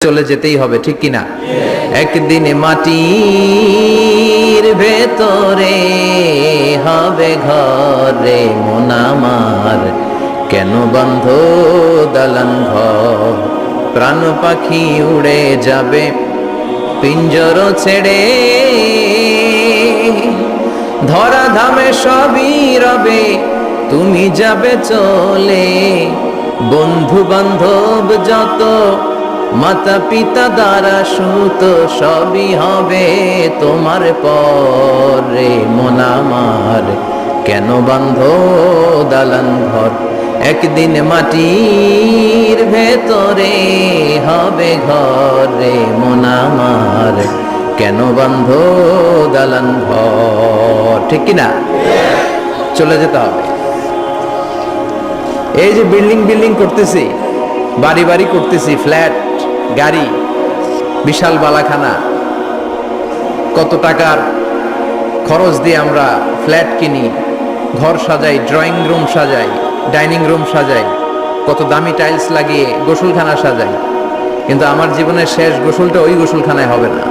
চলে যেতেই হবে, ঠিক কিনা? একদিন মাটির ভেতরে হবে ঘরে মন আমার, কেন বন্ধ দালান ঘর? প্রাণ পাখি উড়ে যাবে পিঞ্জর ছেড়ে, ধরা ধামে সবই রবে, তুমি যাবে চলে। বন্ধু বান্ধব যত, মাতা পিতা দ্বারা সুত, সবই হবে তোমার পরে মন আমার, কেন বান্ধ দালান ঘর? একদিন মাটির ভেতরে হবে ঘরে মন আমার, কেন বান্ধ দালান ঘর? ঠিক কিনা? চলে যেতে হবে। এই যে বিল্ডিং বিল্ডিং করতেছি, বাড়ি বাড়ি করতেছি, ফ্ল্যাট, গাড়ি, বিশাল বালাখানা, কত টাকার খরচ দিয়ে আমরা ফ্ল্যাট কিনি, ঘর সাজাই, ড্রয়িং রুম সাজাই, ডাইনিং রুম সাজাই, কত দামি টাইলস লাগিয়ে গোসলখানা সাজাই, কিন্তু আমার জীবনের শেষ গোসলটা ওই গোসলখানায় হবে না,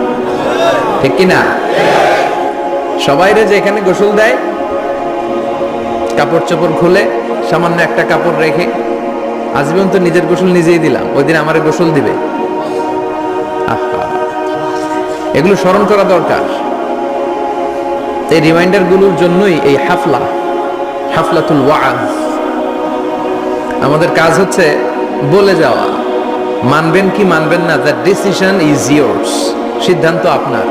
ঠিক কিনা? সবাইরে যে এখানে গোসল দেয়, কাপড় চোপড় খুলে সামান্য একটা কাপড় রেখে, আজীবন তো নিজের গোসল নিজেই দিলাম, ওই দিন আমার গোসল দিবে? এগুলো স্মরণ করা দরকার। এই রিমাইন্ডার গুলোর জন্যই এই হাফলাতুল ওয়াজ। আমাদের কাজ হচ্ছে বলে যাওয়া, মানবেন কি মানবেন না, দ্য ডিসিশন ইজ ইয়োর্স, সিদ্ধান্ত আপনার।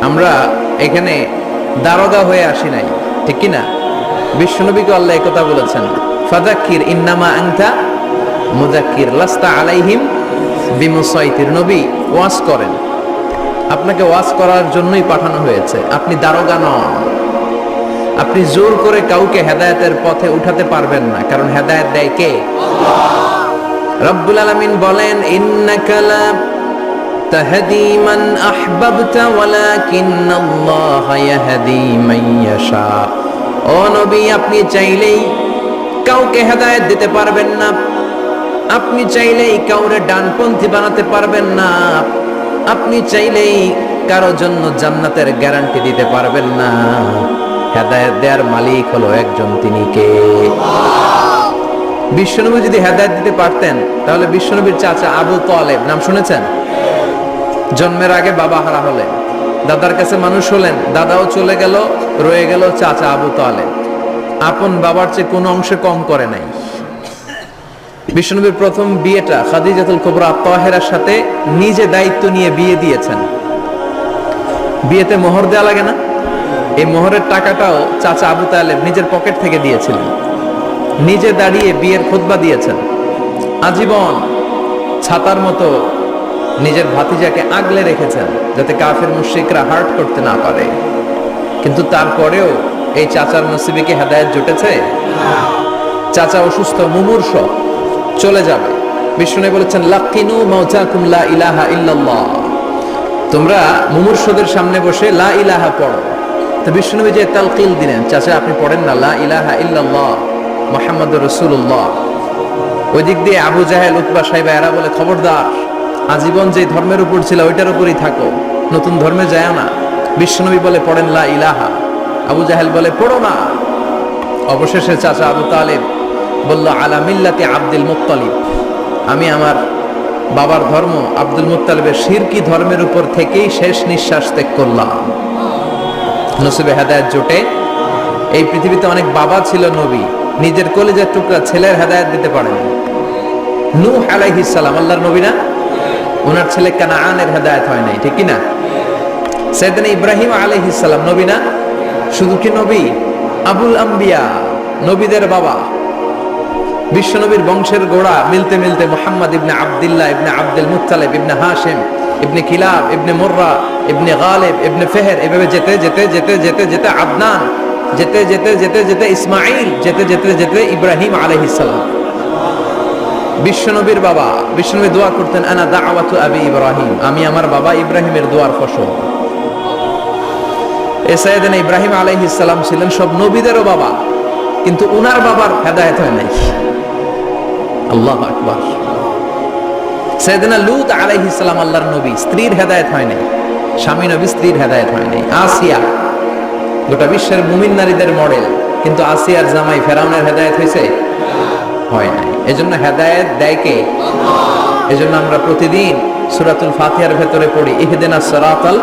আমরা এখানে দারোগা হয়ে আসি নাই, ঠিক কিনা? বিশ্বনবীকে আল্লাহ একথা বলেছেন, ফাযাক্কির ইন্নামা আনতা মুযাক্কির লাস্তা আলাইহিম বিমুসাইতির। নবী ওয়াজ করেন, আপনাকে ওয়াজ করার জন্যই পাঠানো হয়েছে, আপনি দারোগা নন। আপনি জোর করে কাউকে হেদায়েতের পথে উঠাতে পারবেন না, কারণ হেদায়েত দেয় কে? আল্লাহ। রব্বুল আলামিন বলেন, ইন্নাকা লা তাহদি মান আহবাবতা ওয়ালাকিন্নাল্লাহা ইয়াহদি মান ইয়াশা। ও নবী, আপনি চাইলেই কাউকে হেদায়েত দিতে পারবেন না, আপনি চাইলেই কাউরে ডানপন্থী বানাতে পারবেন না, আপনি চাইলেই কারো জন্য জান্নাতের গ্যারান্টি দিতে পারবেন না। হেদায়েত দেওয়ার মালিক হলো একজন, তিনি কে? বিশ্বনবী যদি হেদায়েত দিতে পারতেন, তাহলে বিশ্বনবীর চাচা আবু তালেব, নাম শুনেছেন? জন্মের আগে বাবা হারা হলেন, দাদার কাছে মানুষ হলেন, দাদাও চলে গেল, রয়ে গেল চাচা আবু তালেব। আপন বাবার চেয়ে কোনো অংশে কম করে নাই। বিশ্বনবীর প্রথম বিয়েটা খাদিজাতুল কুবরা তাহেরার সাথে নিজে দায়িত্ব নিয়ে বিয়ে দিয়েছেন। বিয়েতে মোহর দেওয়া লাগে না? এই মোহরের টাকাটাও চাচা আবু তালেব নিজের পকেট থেকে দিয়েছিলেন। নিজে দাঁড়িয়ে বিয়ের খুতবা দিয়েছেন। আজীবন ছাতার মতো নিজের ভাতিজাকে আগলে রেখেছেন, যাতে কাফের মুশরিকরা হার্ট করতে না পারে। কিন্তু তারপরেও এই চাচার নসিবে কি হেদায়েত জুটেছে? চাচা অসুস্থ, মুমূর্ষ, চলে যাবে। বিষ্ণু বলেছেন, লাকিনু মাউতাকুম লা ইলাহা ইল্লাল্লাহ। তোমরা মুমূর্ষদের সামনে বসে লা ইলাহা পড়ো। তো বিষ্ণুনবী যে তালকিল দিলেন, চাচা আপনি পড়েন না লা ইলাহা ইল্লাল্লাহ মুহাম্মাদুর রাসূলুল্লাহ। ওই দিক দিয়ে আবু জাহেল, উতবা, সাইবা এরা বলে, খবরদার, আজীবন যে ধর্মের উপর ছিল ওইটার উপরই থাকো, নতুন ধর্মে যায় না। বিশ্বনবী বলে, পড়েন লা ইলাহা। আবু জাহেল বলে, পড়ো না। অবশেষে চাচা আবু তালেব বলল, আলা মিল্লাতি আব্দুল মুত্তালিব, আমি আমার বাবার ধর্ম আব্দুল মুত্তালিবের শিরকি ধর্মের উপর থেকেই শেষ নিঃশ্বাস ত্যাগ করলাম। নসিবে হেদায়েত জোটে। এই পৃথিবীতে অনেক বাবা ছিল নবী, নিজের কলিজার টুকরা ছেলের হেদায়েত দিতে পারেন। নূহ আলাইহিস সালাম আল্লাহর নবী না? ওনার ছেলে কানাআনের হেদায়েত হয় নাই, ঠিক কিনা? সাইয়েদনা ইব্রাহিম আলাইহিস সালাম নবী না? শুধু কি নবী, আবুল আম্বিয়া, নবীদের বাবা। বিশ্বনবীর বংশের গোড়া মিলতে মিলতে মুহাম্মদ ইবনে আব্দুল্লাহ ইবনে আব্দুল মুত্তালিব ইবনে হাশিম ইবনে কিলাব ইবনে মুররা ইবনে গালিব ইবনে ফেহর, এভাবে যেতে যেতে যেতে যেতে যেতে আদনান, যেতে যেতে যেতে যেতে ইসমাইল, যেতে যেতে যেতে ইব্রাহিম আলাইহিস সালাম। বিশ্বনবীর বাবা, বিশ্বনবী দোয়া করতেন, আনা দাওয়াতু আবি ইব্রাহিম, আমি আমার বাবা ইব্রাহিমের দোয়ার ফসল। সাইয়েদনা ইব্রাহিম আলাইহিস সালাম ছিলেন সব নবীদেরও বাবা, কিন্তু উনার বাবার হেদায়েত হয় নাই। আল্লাহু আকবার। সাইয়েদনা লূত আলাইহিস সালাম আল্লাহর নবী, স্ত্রীর হেদায়েত হয় নাই, স্বামী নবী স্ত্রীর হেদায়েত হয় নাই। আসিয়া গোটা বিশ্বের মুমিন নারীদের মডেল, কিন্তু আসিয়ার জামাই ফেরাউনের হেদায়েত হয়েছে? হয় নাই। এজন্য হেদায়েত দেয় কে? এজন্য আমরা প্রতিদিন সূরাতুল ফাতিহার ভেতরে পড়ি ইহদিনাস সিরাতাল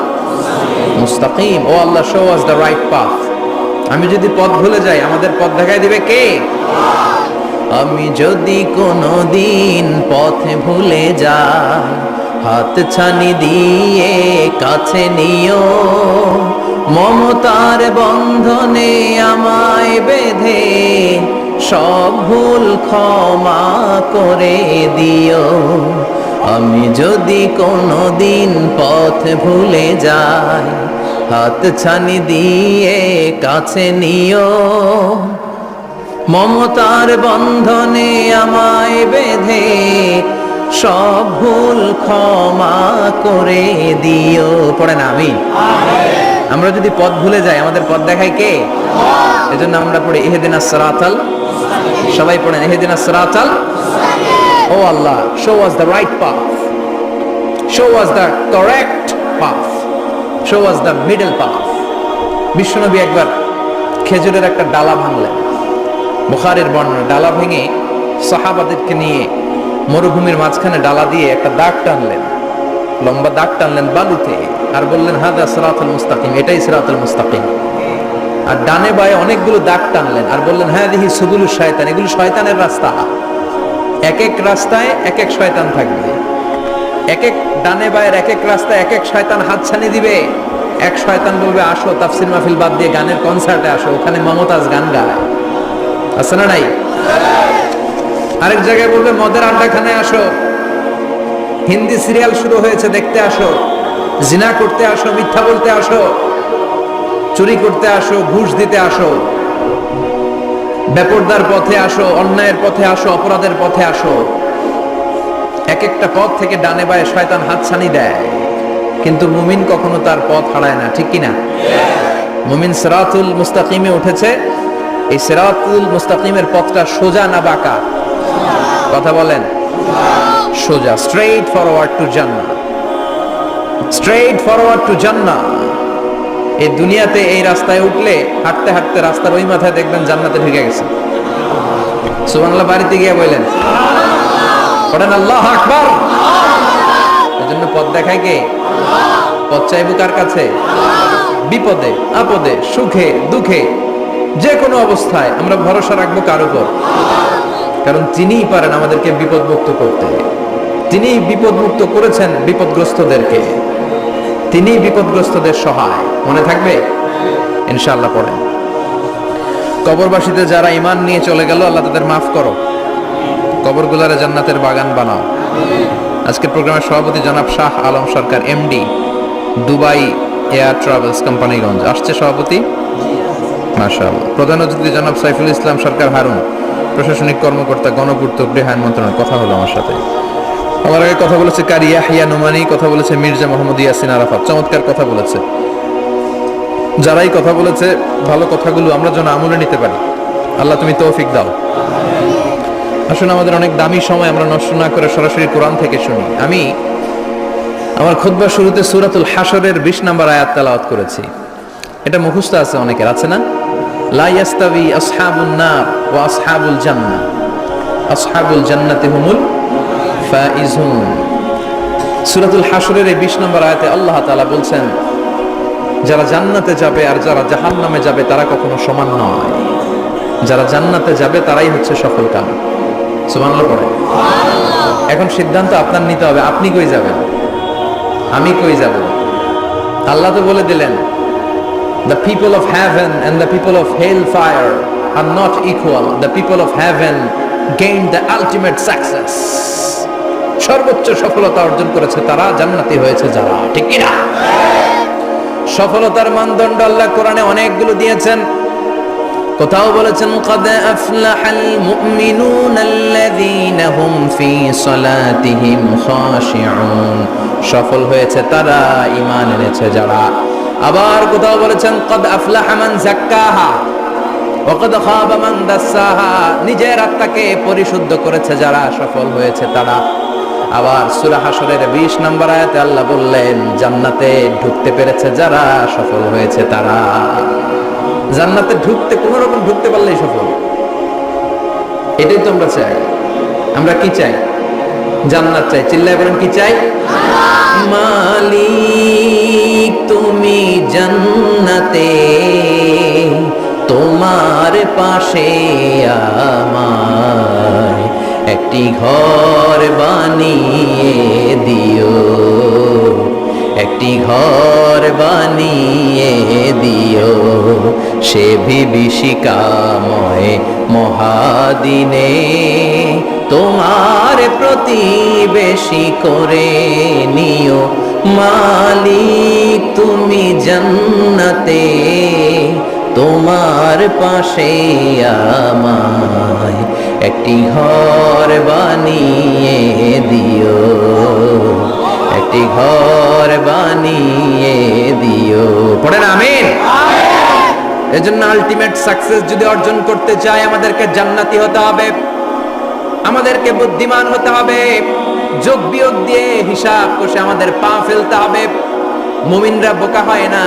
মুস্তাকিম, O Allah show us the right path. আমি যদি পথ ভুলে যাই, আমাদের পথ দেখাই দিবে কে? আমি যদি কোনদিন পথে ভুলে যাই, হাত ছানি দিয়ে কাছে নিও, মমতার বন্ধনে আমায় বেঁধে সব ভুল ক্ষমা করে দিও। আমি যদি কোনদিন পথ ভুলে যাই, হাত ছানি দিয়ে কাছে নিও, মমতার বন্ধনে আমায় বেঁধে সব ভুল ক্ষমা করে দিও। পড়ে না আমি? আমরা যদি পথ ভুলে যাই, আমাদের পথ দেখায় কে? এজন্য আমরা পড়ি ইহদিনাস সিরাতাল, সবাই পড়েন ইহদিনাস সিরাতাল। ও আল্লাহ, show us the right path, show us the correct path, show us the middle path. বিশ্বনবী একবার খেজুরের একটা ডালা ভাঙলেন, বুখারীর বর্ণনা। ডালা ভেঙে সাহাবাদেরকে নিয়ে মরুভূমির মাঝখানে ডালা দিয়ে একটা দাগ টানলেন, লম্বা দাগ টানলেন বালুতে, আর বললেন হাদা সিরাতুল মুস্তাকিম, এটাই সিরাতুল মুস্তাকিম। আর ডানে বায়ে অনেকগুলো দাগ টানলেন আর বললেন হাদিহি সুবুলুশ শয়তান, এগুলো শয়তানের রাস্তা। এক এক রাস্তায় এক এক শয়তান থাকবে, এক এক ডানে বায়ের এক এক রাস্তায় এক এক শয়তান হাতছানি দিবে। এক শয়তান বলবে আসো তাফসির মাহফিল বাদ দিয়ে গানের কনসার্টে আসো, ওখানে মমতাজ গান গায়, আছে না নাই? আরেক জায়গায় বলবে মদের আড্ডাখানায় আসো, হিন্দি সিরিয়াল শুরু হয়েছে দেখতে আসো, জিনা করতে আসো, মিথ্যা বলতে আসো, চুরি করতে আসো, ঘুষ দিতে আসো, বেপরদার পথে আসো, অন্যায়ের পথে আসো, অপরাধের পথে আসো। এক একটা পথ থেকে ডানে বায়ে শয়তান হাতছানি দেয়, কিন্তু মুমিন কখনো তার পথ হারায় না, ঠিক কিনা? মুমিন সিরাতুল মুস্তাকিমে উঠেছে। এই সিরাতুল মুস্তাকিমের পথটা সোজা না বাঁকা? কথা বলেন। সোজা, স্ট্রেইট ফরওয়ার্ড টু জান্নাহ, স্ট্রেইট ফরওয়ার্ড টু জান্নাহ। এই দুনিয়াতে এই রাস্তায় উঠলে হাঁটতে হাঁটতে রাস্তার ওই মাথায় দেখবেন জান্নাতে ঢুকে গেছে। সুবহানাল্লাহ বাড়িতে গিয়ে বললেন, পড়েন আল্লাহু আকবার। এজন্য পথ দেখায় কে? পথ চাইবো কার কাছে? বিপদে আপদে সুখে দুঃখে যে কোনো অবস্থায় আমরা ভরসা রাখবো কার উপর? কারণ তিনিই পারেন আমাদেরকে বিপদমুক্ত করতে। তিনিই বিপদমুক্ত করেছেন বিপদগ্রস্তদেরকে, তিনিই বিপদগ্রস্তদের সহায়। মনে থাকবে ইনশাআল্লাহ। পড়েন কবরবাসীতে যারা ঈমান নিয়ে চলে গেল, আল্লাহ তাদের মাফ করো, কবরগুলারে জান্নাতের বাগান বানাও। আজকের প্রোগ্রামের সভাপতি জনাব Shah Alam Sarkar, MD, Dubai air travels Companiganj আসছে সভাপতি, মাশাআল্লাহ। প্রধান অতিথি জনাব সাইফুল ইসলাম সরকার হারুন, প্রশাসনিক কর্মকর্তা, গণপূর্ত গৃহায়ন মন্ত্রণালয়। কথা হলো আমার সাথে। আমার আগে কথা বলেছে কারি ইয়াহিয়া নোমানি, কথা বলেছে মির্জা মোহাম্মদ ইয়াসিন আরাফাত, চমৎকার কথা বলেছে। যারাই কথা বলেছে ভালো কথাগুলো আমরা যেন আমলে নিতে পারি, আল্লাহ তুমি তৌফিক দাও। আসুন আমাদের অনেক দামি সময় আমরা নষ্ট না করে সরাসরি কোরআন থেকে শুনি। আমি আমার খুতবার শুরুতে সূরাতুল হাশরের 20 নম্বর আয়াত তেলাওয়াত করেছি। এটা মুখস্থ আছে অনেকের, আছে না? লা ইয়াস্তাবি আসহাবুন নার ওয়া আসহাবুল জান্নাহ, আসহাবুল জান্নাতি হুমুল ফাইজুন। সূরাতুল হাশরের এই 20 নম্বর আয়াতে আল্লাহ তাআলা বলছেন, যারা জান্নাতে যাবে আর যারা জাহান্নামে যাবে তারা কখনো সমান নয়। যারা জান্নাতে যাবে তারাই হচ্ছে সফলকাম। সুবহানাল্লাহ পড়ে। এখন সিদ্ধান্ত আপনার নিতে হবে, আপনি কই যাবেন, আমি কই যাব। আল্লাহ তো বলে দিলেন, the people of heaven and the people of hellfire are not equal. The people of heaven gained the ultimate success. সর্বোচ্চ সফলতা অর্জন করেছে তারা, জান্নাতি হয়েছে যারা, ঠিক কি না? সফলতার মানদণ্ড আল্লাহ কোরআনে অনেকগুলো দিয়েছেন। কোথাও বলেছেন قد أفلح المؤمنون الذين هم في صلاتهم خاشعون, সফল হয়েছে তারা, ঈমান এনেছে যারা। আবার কোথাও বলেছেন قد أفلح من زكاها وقد خاب من دساها, নিজের আত্মাকে পরিশুদ্ধ করেছে যারা, সফল হয়েছে তারা। আবার সূরা হাশরের 20 নম্বর আয়াতে আল্লাহ বললেন, জান্নাতে ঢুকতে পেরেছে যারা, সফল হয়েছে তারা। জান্নাতে ঢুকতে, কোন রকম ঢুকতে পারলেই সফল। এটাই তো আমরা চাই। আমরা কি চাই? জান্নাত চাই। চিল্লায় বলেন কি চাই? মালিক তুমি জান্নাতে, তোমার পাশে আমায় একটি ঘর বানিয়ে দিও, একটি ঘর বানিয়ে দিও, সে বিভীষিকাময় মহাদিনে তোমার প্রতিবেশী করে নিও। মালিক তুমি জান্নাতে, তোমার পাশে আমায় একটি ঘর বানিয়ে দিও, একটি ঘর বানিয়ে দিও। পড়েন আমিন। এজন্য আলটিমেট সাকসেস যদি অর্জন করতে চাই, আমাদেরকে জান্নাতি হতে হবে, আমাদেরকে বুদ্ধিমান হতে হবে, যোগ বিয়োগ দিয়ে হিসাব কষে আমাদের পা ফেলতে হবে। মুমিনরা বোকা হয় না,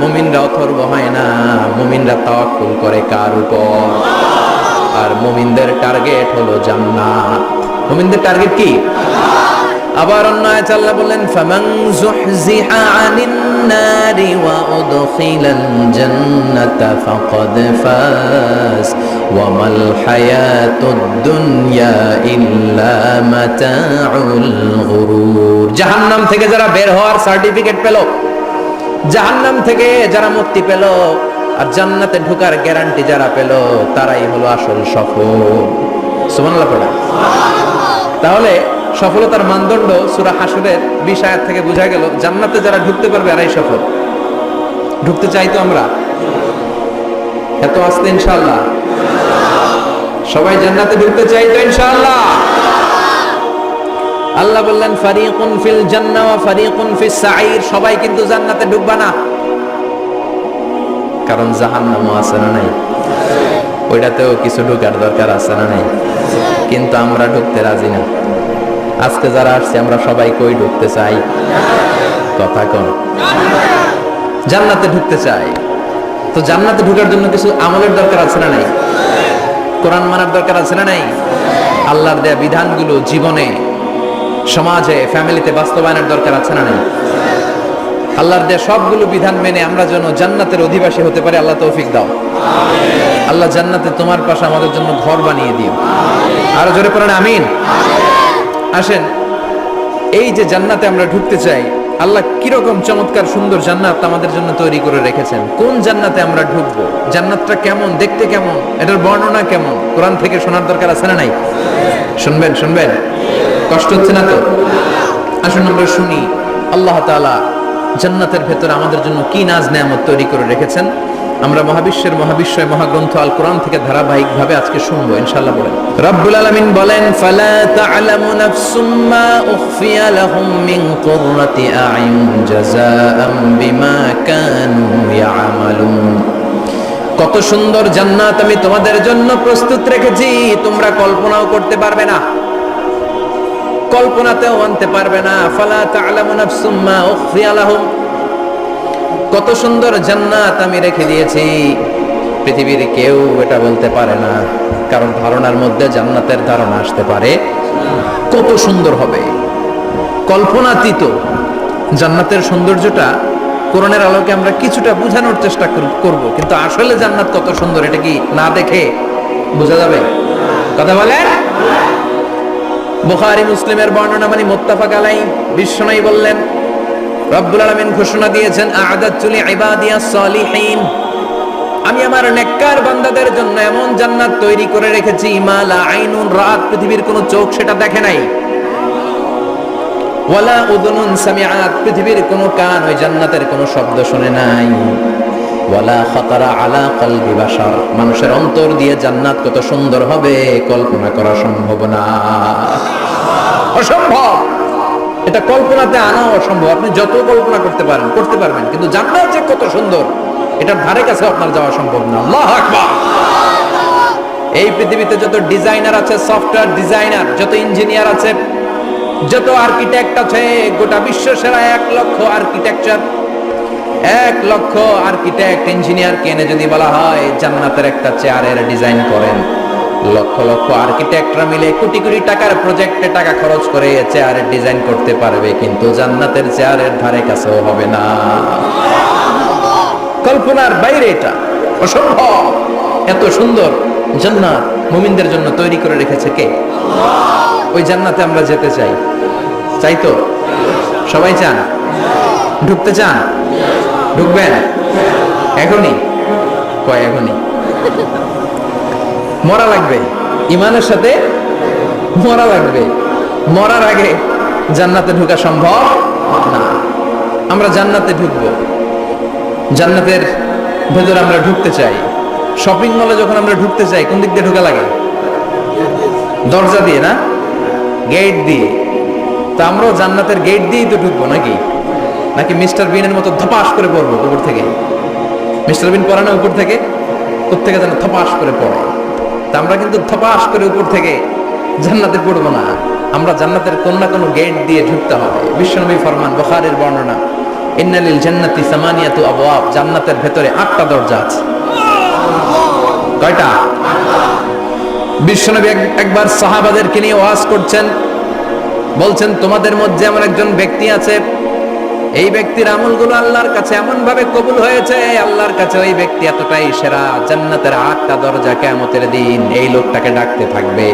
মুমিনরা অথর্ব হয় না, মুমিনরা তাওয়াক্কুল করে কার উপর? আর মুমিনদের টার্গেট হলো জান্নাত। মুমিনদের টার্গেট কি? আবার অন্য আয়াতে আল্লাহ বললেন, ফামান যুহজিহা আনিন নারি ওয়া উদখিলাল জান্নাতা ফাকাদ ফাজ ওয়া মাল হায়াতুদ দুনিয়া ইল্লা মাতাউল গুরুর। জাহান্নাম থেকে যারা বের হওয়ার সার্টিফিকেট পেল, জাহান্নাম থেকে যারা মুক্তি পেল, আর জান্নাতে ঢোকার গ্যারান্টি যারা পেল, তারাই হলো আসল সফল। সুবহানাল্লাহ পড়া। তাহলে সফলতার মানদণ্ড সূরা হাশরের 20 আয়াত থেকে বোঝা গেল, জান্নাতে যারা ঢুকতে পারবে এরাই সফল। ঢুকতে চাই তো আমরা? এত আস্তে ইনশাআল্লাহ সবাই জান্নাতে ঢুকতে চাই তো ইনশাআল্লাহ? আল্লাহ বললেন, ফারিকুন ফিল জান্নাহ ওয়া ফারিকুন ফিস সাঈর। সবাই কিন্তু জান্নাতে ঢুকবে না, কারণ জাহান্নামও আছে না নাই? ওইটাতেও কিছু ঢোকার দরকার আছে না নাই? কিন্তু আমরা ঢুকতে রাজি না। আজকে যারা আসছে আমরা সবাই কই ঢুকতে চাই? কথা কন। জান্নাতে ঢুকতে চাই। তো জান্নাতে ঢোকার জন্য কিছু আমলের দরকার আছে না নাই? কোরআন মানার দরকার আছে না নাই? আল্লাহর দেয়া বিধানগুলো জীবনে, সমাজে, ফ্যামিলিতে বাস্তবায়নের দরকার আছে না নাই? আল্লাহর দেয়া সবগুলো বিধান মেনে আমরা যেন জান্নাতের অধিবাসী হতে পারি, আল্লাহ তৌফিক দাও। আল্লাহ জান্নাতে তোমার পাশে আমাদের জন্য ঘর বানিয়ে দিও। আরো জোরে পড়েন আমিন। আসেন, এই যে জান্নাতে আমরা ঢুকতে চাই, আল্লাহ কিরকম চমৎকার সুন্দর জান্নাত আমাদের জন্য তৈরি করে রেখেছেন। কোন জান্নাতে আমরা ঢুকবো, জান্নাতটা কেমন, দেখতে কেমন, এটার বর্ণনা কেমন, কোরআন থেকে শোনার দরকার আছে না নাই? শুনবেন শুনবেন, কষ্ট হচ্ছে না তো? আসুন আমরা শুনি আল্লাহ তাআলা জান্নাতের ভেতরে আমাদের জন্য কি নাজ নেয়ামত তৈরি করে রেখেছেন। আমরা মহাবিশ্বের মহাবিশ্বয় মহাগ্রন্থ আল কোরআন থেকে ধারাবাহিকভাবে আজকে শুনবো ইনশাআল্লাহ। বলেন রব্বুল আলামিন বলেন, ফালা তা'লামু নাফসুম মা উখফিয়া লাহুম মিন কুররাতি আ'ইউন জাযাআম বিমা কানু ইয়ামালুন। কত সুন্দর জান্নাত আমি তোমাদের জন্য প্রস্তুত রেখেছি, তোমরা কল্পনাও করতে পারবে না, কল্পনাতেও আনতে পারবে না। ফালা তা'লামু নাফসুম মা উখফিয়া লাহুম, কত সুন্দর জান্নাত আমি রেখে দিয়েছি, পৃথিবীর কেউ এটা বলতে পারে না, কারণ ধারণার মধ্যে জান্নাতের ধারণা আসতে পারে। কত সুন্দর হবে, কল্পনাতীত জান্নাতের সৌন্দর্যটা কোরআনের আলোকে আমরা কিছুটা বোঝানোর চেষ্টা করব, কিন্তু আসলে জান্নাত কত সুন্দর এটা কি না দেখে বোঝা যাবে? কথা বলেন। বুখারী মুসলিমের বর্ণনা মানে মুত্তাফাক আলাইহি, বিশ্বনবী বললেন, রব্বুল আলামিন ঘোষণা দিয়েছেন, আ'আদাতু লিইবাদিয়াস সালিহিন, আমি আমার নেককার বান্দাদের জন্য এমন জান্নাত তৈরি করে রেখেছি, মা লা আইনুন রাত, পৃথিবীর কোনো চোখ সেটা দেখে নাই, ওয়ালা উযুনুন সামিআত, পৃথিবীর কোনো কান ওই জান্নাতের কোনো শব্দ শুনে নাই, ওয়ালা খাতারা আলা কলবি বাশার, মানুষের অন্তর দিয়ে জান্নাত কত সুন্দর হবে কল্পনা করা সম্ভব না, অসম্ভব। এটা কল্পনাতে আনা অসম্ভব। আপনি যত কল্পনা করতে পারেন, করতে পারবেন, কিন্তু জান্নাত যে কত সুন্দর এটার ধারে কাছে আপনার যাওয়া সম্ভব না। আল্লাহু আকবার। এই পৃথিবীতে যত ডিজাইনার আছে, সফটওয়্যার ডিজাইনার, যত ইঞ্জিনিয়ার আছে, যত আর্কিটেক্ট আছে গোটা বিশ্ব সেরা 1,00,000 আর্কিটেকচার, 1,00,000 আর্কিটেক্ট ইঞ্জিনিয়ার কেনে যদি বলা হয় জান্নাতের একটা চেয়ারের ডিজাইন করেন, লক্ষ লক্ষ আর্কিটেক্টরা মিলে কোটি কোটি টাকার প্রজেক্টে টাকা খরচ করে চেয়ারের ডিজাইন করতে পারবে, কিন্তু জান্নাতের চেয়ারের ধারে কাছেও হবে না। কল্পনার বাইরে, এটা অসম্ভব। এত সুন্দর জান্নাত মুমিনদের জন্য তৈরি করে রেখেছে কে? ওই জান্নাতে আমরা যেতে চাই, চাই তো? সবাই চান? ঢুকতে চান? ঢুকবেন এখনই? কয় এখনই? মরা লাগবে, ইমানের সাথে মরা লাগবে। মরার আগে জান্নাতে ঢোকা সম্ভব না। আমরা জান্নাতে ঢুকবো, জান্নাতের ভেতরে আমরা ঢুকতে চাই। শপিং মলে যখন আমরা ঢুকতে চাই কোন দিক দিয়ে ঢোকা লাগে? দরজা দিয়ে না, গেট দিয়ে। তো আমরাও জান্নাতের গেট দিয়েই তো ঢুকবো নাকি? নাকি মিস্টার বিনের মতো ধপাস করে পড়বো উপর থেকে? মিস্টার বিন পড়ে না উপর থেকে? কোত্থেকে যেন ধপাস করে পড়ে। তা আমরা কিন্তু ধপাস করে উপর থেকে জান্নাতে পড়বো না, আমরা জান্নাতের কোন না কোনো গেট দিয়ে ঢুকতে হবে। বিশ্বনবী ফরমান, বুখারীর বর্ণনা, ইন্নালিল জান্নাতি সামানিয়াতু আবওয়াব, জান্নাতের ভেতরে 8টা দরজা আছে। কয়টা? বিশ্বনবী একবার সাহাবাদেরকে নিয়ে ওয়াজ করছেন, বলছেন তোমাদের মধ্যে এমন একজন ব্যক্তি আছে, এই ব্যক্তির আমলগুলো আল্লাহর কাছে এমন ভাবে কবুল হয়েছে, আল্লাহর কাছে ওই ব্যক্তি এতটাই সেরা, জান্নাতের 8টা দরজা কিয়ামতের দিন এই লোকটাকে ডাকতে থাকবে।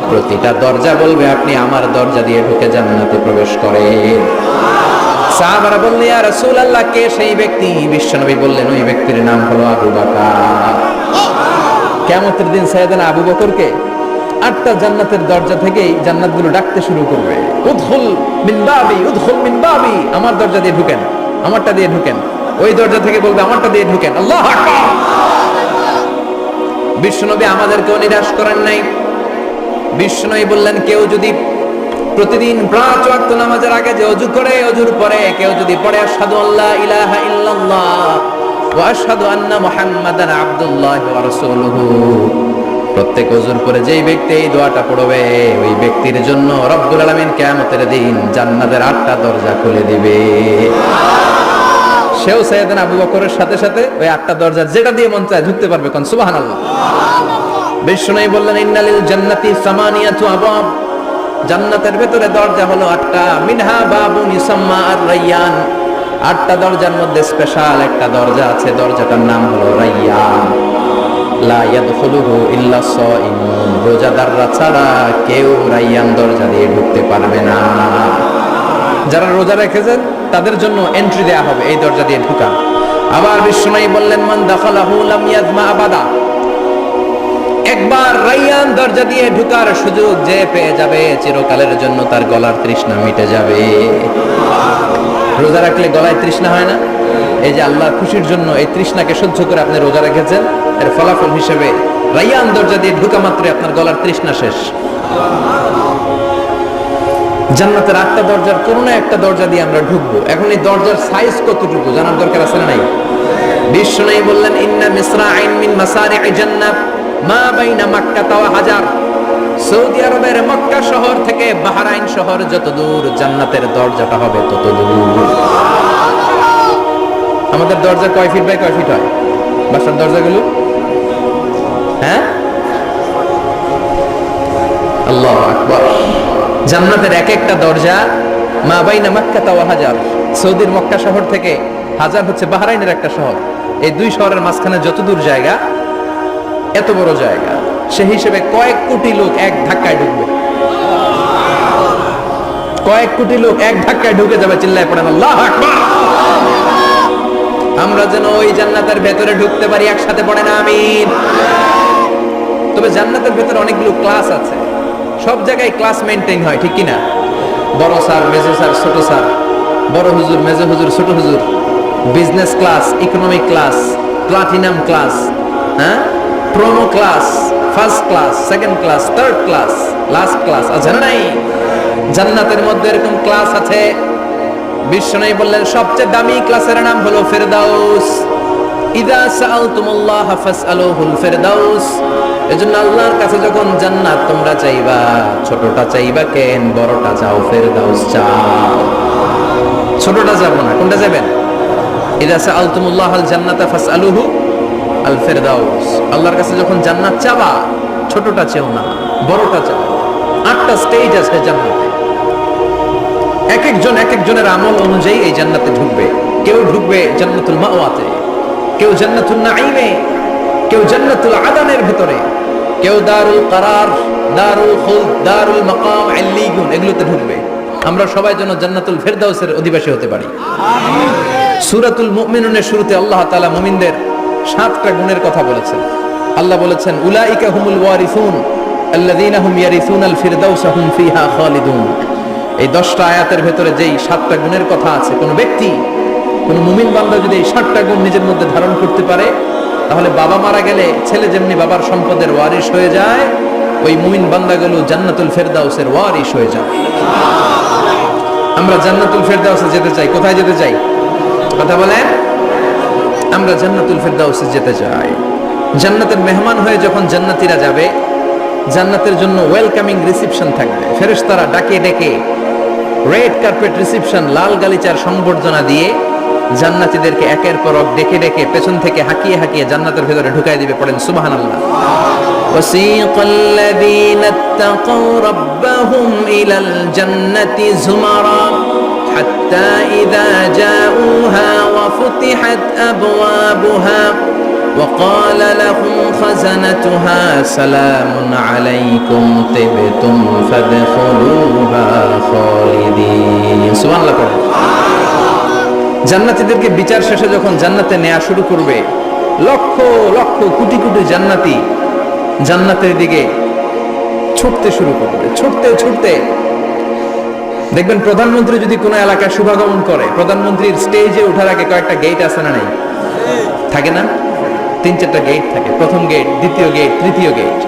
প্রতিটা দরজা বলবে আপনি আমার দরজা দিয়ে ঢুকে জান্নাতে প্রবেশ করেন। সাহাবারা বললেন, ইয়া রাসূলুল্লাহ, কে সেই ব্যক্তি? বিশ্বনবী বললেন, ওই ব্যক্তির নাম হলো আবু বকর। কিয়ামতের দিন সাইয়েদনা আবু বকরকে 8টা জান্নাতের দরজা থেকেই জান্নাতগুলো ডাকতে শুরু করবে, উদখুল মিন বাবি, উদখুল মিন বাবি, আমার দরজা দিয়ে ঢুকেন, আমারটা দিয়ে ঢুকেন। ওই দরজা থেকে বলবে আমারটা দিয়ে ঢুকেন। আল্লাহু আকবার। বিশ্বনবী আমাদেরকেও নিরাশ করেন নাই। বিশ্বনবী বললেন, কেউ যদি প্রতিদিন 5 ওয়াক্ত নামাজের আগে যে ওযু করে, ওযুর পরে কেউ যদি পড়ে আশহাদু আল্লা ইলাহা ইল্লাল্লাহ ওয়া আশহাদু আন্না মুহাম্মাদান আবদুল্লাহি ওয়া রাসূলুহু, প্রত্যেক ওযুর পরে যেই ব্যক্তি এই দোয়াটা পড়বে, ওই ব্যক্তির জন্য রব্বুল আলামিন কিয়ামতের দিন জান্নাতের 8টা দরজা খুলে দিবে। সেও সাইয়েদনা আবু বকরের সাথে সাথে ওই 8টা দরজা যেটা দিয়ে মন চায় ঢুকতে পারবে। কোন সুবহানাল্লাহ। বিশ্বনবী বললেন, ইন্নালিল জান্নাতি সামানিয়াতু আবওয়াব, জান্নাতের ভেতরে দরজা হলো 8টা, মিনহা বাবুন ইউসাম্মা আর-রায়্যান, 8টা দরজার মধ্যে স্পেশাল একটা দরজা আছে, দরজাটার নাম হলো রায়্যান। লা ইয়াদখুলুহু ইল্লা সাইমুন, রোজাদাররা ছাড়া কেউ রায়্যান দরজা দিয়ে ঢুকতে পারবে না। যারা রোজা রেখেছেন তাদের জন্য এন্ট্রি দেয়া হবে এই দরজা দিয়ে ঢোকা। আবার বিশ্বনবী বললেন, মান দাখালাহু লাম ইয়াজমা আবাদা, একবার রায়্যান দরজা দিয়ে ঢোকার সুযোগ যে পেয়ে যাবে, চিরকালের জন্য তার গলার তৃষ্ণা মিটে যাবে। রোজা রাখলে গলায় তৃষ্ণা হয় না? এই যে আল্লাহর খুশির জন্য এই তৃষ্ণাকে সহ্য করে আপনি রোজা রেখেছেন, এর ফলাফল হিসেবে রায়্যান দরজা দিয়ে ঢোকা মাত্রই আপনার গলার তৃষ্ণা শেষ। জান্নাতের 8টা দরজার কোন না একটা দরজা দিয়ে আমরা ঢুকবো। এখন এই দরজার সাইজ কতটুকু জানার দরকার আছে না নাই? বিশ্বনবী বললেন, ইন্না মিসরাইন মিন মাসারি'i জান্নাহ মা বাইনা মাক্কা ওয়া হাজার, সৌদি আরবের মক্কা শহর থেকে বাহরাইন শহর যত দূর, জান্নাতের দরজাটা হবে তত দূর। আমাদের দরজা কয় ফিট বাই কয় ফিট হয় বাসার দরজাগুলো? হ্যাঁ, আল্লাহু আকবার। জান্নাতের এক একটা দরজা মা বাইনা মাক্কা ওয়া হাজার, সৌদির মক্কা শহর থেকে হাজার হচ্ছে বাহরাইনের একটা শহর, এই দুই শহরের মাঝখানে যত দূর জায়গা, এত বড় জায়গা, সেই হিসেবে কয়েক কোটি লোক এক ধাক্কায় ঢুকবে। কয়েক কোটি লোক এক ধাক্কায় ঢুকে যাবে। চিল্লায় পড়েন আল্লাহু আকবার। আমরা যেন ওই জান্নাতের ভেতরে ঢুকতে পারি, একসাথে পড়েন আমিন। তবে জান্নাতের ভেতরে অনেকগুলো ক্লাস আছে, সব জায়গায় ক্লাস মেইনটেইন হয়, ঠিক কিনা? বড় স্যার, মেজো স্যার, ছোট স্যার, বড় হুজুর, মেজো হুজুর, ছোট হুজুর, business class, economic class, platinum class, হ্যাঁ, promo class, first class, second class, third class, last class আছে না নাই? জান্নাতের মধ্যে এরকম ক্লাস আছে। বিশ্বনবী বললেন, সবচেয়ে দামি ক্লাসের নাম হলো ফেরদাউস। ইযা সাআলতুমুল্লাহ ফাসআলুহুল ফিরদাউস, এজন্য আল্লাহর কাছে যখন জান্নাত তোমরা চাইবা, ছোটটা চাইবা কেন, বড়টা চাও, ফিরদাউস চাও। ছোটটা যাবো না, কোনটা যাবেন? ইযা সাআলতুমুল্লাহ আল জান্নাতা ফাসআলুহু আল ফিরদাউস, আল্লাহর কাছে যখন জান্নাত চাবা ছোটটা চেও না, বড়টা চাও। 8টা স্টেজ আছে জান্নাতে, এক একজনের আমল অনুযায়ী এই জান্নাতে ঢুকবে। কেউ ঢুকবে জান্নাতুল মাওয়াতে, কেউ জান্নাতুল নাঈমে, কেউ জান্নাতুল আদানের ভিতরে, কেউ দারুল কারার, দারুল খুলদ, দারুল মাকাম, আল্লিগুন, এগুলোতে ঢুকবে। আমরা সবাই যেন জান্নাতুল ফিরদাউসের অধিবাসী হতে পারি। সূরাতুল মুমিনুনের শুরুতে আল্লাহ তাআলা মুমিনদের 7টা গুণের কথা বলেছেন। আল্লাহ বলেছেন উলাইকা হুমুল ওয়ারিসুন আল্লাযীনা হুম ইয়ারিসুনাল ফিরদাউসা হুম ফিহা খালিদুন। এই 10টা আয়াতের ভেতরে যেই 7টা গুণের কথা আছে, কোন ব্যক্তি, কোন মুমিন বান্দা যদি এই 7টা গুণ নিজের মধ্যে ধারণ করতে পারে, তাহলে বাবা মারা গেলে ছেলে যেমনি বাবার সম্পদের ওয়ারিশ হয়ে যায়, ওই মুমিন বান্দাগুলো জান্নাতুল ফিরদাউসের ওয়ারিশ হয়ে যায়। আমরা জান্নাতুল ফিরদাউসে যেতে চাই। কোথায় যেতে চাই? কথা বলেন। আমরা জান্নাতুল ফিরদাউসে যেতে চাই। জান্নাতের মেহমান হয়ে যখন জান্নাতীরা যাবে, জান্নাতের জন্য ওয়েলকামিং রিসেপশন থাকবে। ফেরেশতারা ডাকে ডেকে রেড কার্পেট রিসেপশন, লাল গালিচার সংবর্ধনা দিয়ে জান্নাতীদেরকে একের পর এক ডেকে ডেকে পেছন থেকে হাঁকিয়ে হাঁকিয়ে জান্নাতের ভেতরে ঢুকাই দিবে। পড়েন সুবহানাল্লাহ। ওয়াসীকাল লাযীনা ইত্তাকাউ রাব্বাহুম ইলাল জান্নাতি যুমারা হাত্তা ইযা জাউহা ওয়া ফুতিহাত আবওয়াবুহা وقال لهم خزنتها سلام عليكم طبتم فادخلوها خالدين। সুবহানাল্লাহ পড়েন। জান্নাতীদেরকে বিচার শেষে যখন জান্নাতে নেওয়া শুরু করবে, লক্ষ লক্ষ কোটি কোটি জান্নাতি জান্নাতের দিকে ছুটতে শুরু করবে। ছুটতে ছুটতে দেখবেন প্রধানমন্ত্রী যদি কোনো এলাকায় শুভাগমন করে, প্রধানমন্ত্রীর স্টেজে ওঠার আগে কয়েকটা গেট আছে না? নেই? থাকে না? 3-4টা গেট থাকে। প্রথম গেট, দ্বিতীয় গেট, তৃতীয় গেট।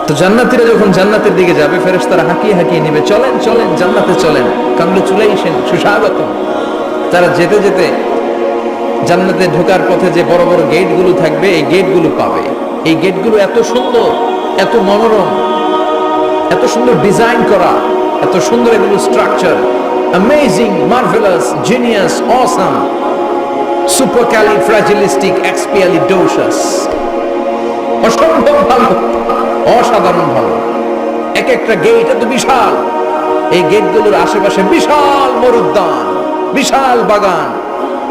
তো জান্নাতীরা যখন জান্নাতের দিকে যাবে, ফেরেশতারা হাঁকিয়ে হাঁকিয়ে নিবে, চলেন চলেন জান্নাতে চলেন, কংগ্রেচুলেশন, সুস্বাগতম। তারা যেতে যেতে জান্নাতে ঢোকার পথে যে বড় বড় গেটগুলো থাকবে, এই গেটগুলো পাবে। এই গেটগুলো এত সুন্দর, এত মনোরম, এত সুন্দর ডিজাইন করা, এত সুন্দর এগুলো structure, amazing, marvellous, genius, awesome, supercalifragilisticexpialidocious, অসম্ভব ভালো, অসাধারণ ভালো। এক একটা গেট এত বিশাল। এই গেটগুলোর আশেপাশে বিশাল মরুদ্যান, বিশাল বাগান,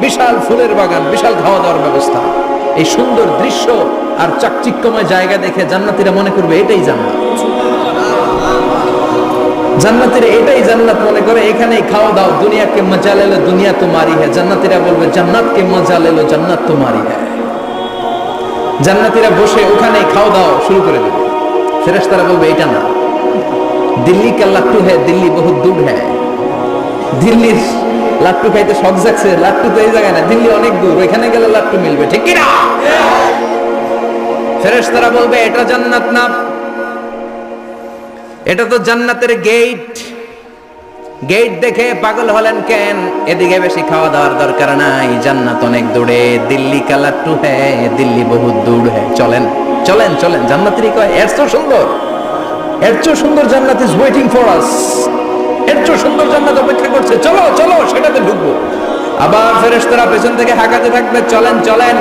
বিশাল ফুলের বাগান, বিশাল খাওয়া দাওয়ার ব্যবস্থা। এই সুন্দর দৃশ্য আর চাকচিক্যময় জায়গা দেখে জান্নাতীরা মনে করবে এটাই জান্নাত। জান্নাতীরা এটাই জান্নাত মনে করে, এখানেই খাওয়া দাও। দুনিয়া কে মজা লেলো দুনিয়া তোমারি হ্যায়। জান্নাতীরা বলবে জান্নাত কে মজা লেলো জান্নাত তোমারি হ্যায়। জান্নাতীরা বসে ওখানেই খাওয়া দাও শুরু করে দেবে। ফেরেশতারা বলবে এটা না, দিল্লি কা লাট্টু হ্যায়, দিল্লি বহুত দূর হ্যায়। দিল্লির লাট্টু খাইতে শখ জাগছে, লাট্টু তো এই জায়গায় না, দিল্লি অনেক দূর, ওইখানে গেলে লাট্টু মিলবে, ঠিক কি না? ফেরেশতারা বলবে এটা জান্নাত না, এটা তো জান্নাতের গেট। গেট দেখে পাগল হলেন কেন? এদিকে বেশি খাওয়া দাওয়ার দরকার নাই, জান্নাত অনেক দূরে। দিল্লি কা লাট্টু হ্যায়, দিল্লি বহুত দূর হ্যায়। চলেন চলেন চলেন। জান্নাতেরই কয় এর চেয়ে সুন্দর, এর চেয়ে সুন্দর জান্নাত ইজ ওয়েটিং ফর আস। এর চেয়ে সুন্দর জান্নাত অপেক্ষা করছে, চলো চলো সেটাতে ঢুকবো। আবার ফেরেশতারা পেছন থেকে হাঁকাতে থাকবে, চলেন চলেন।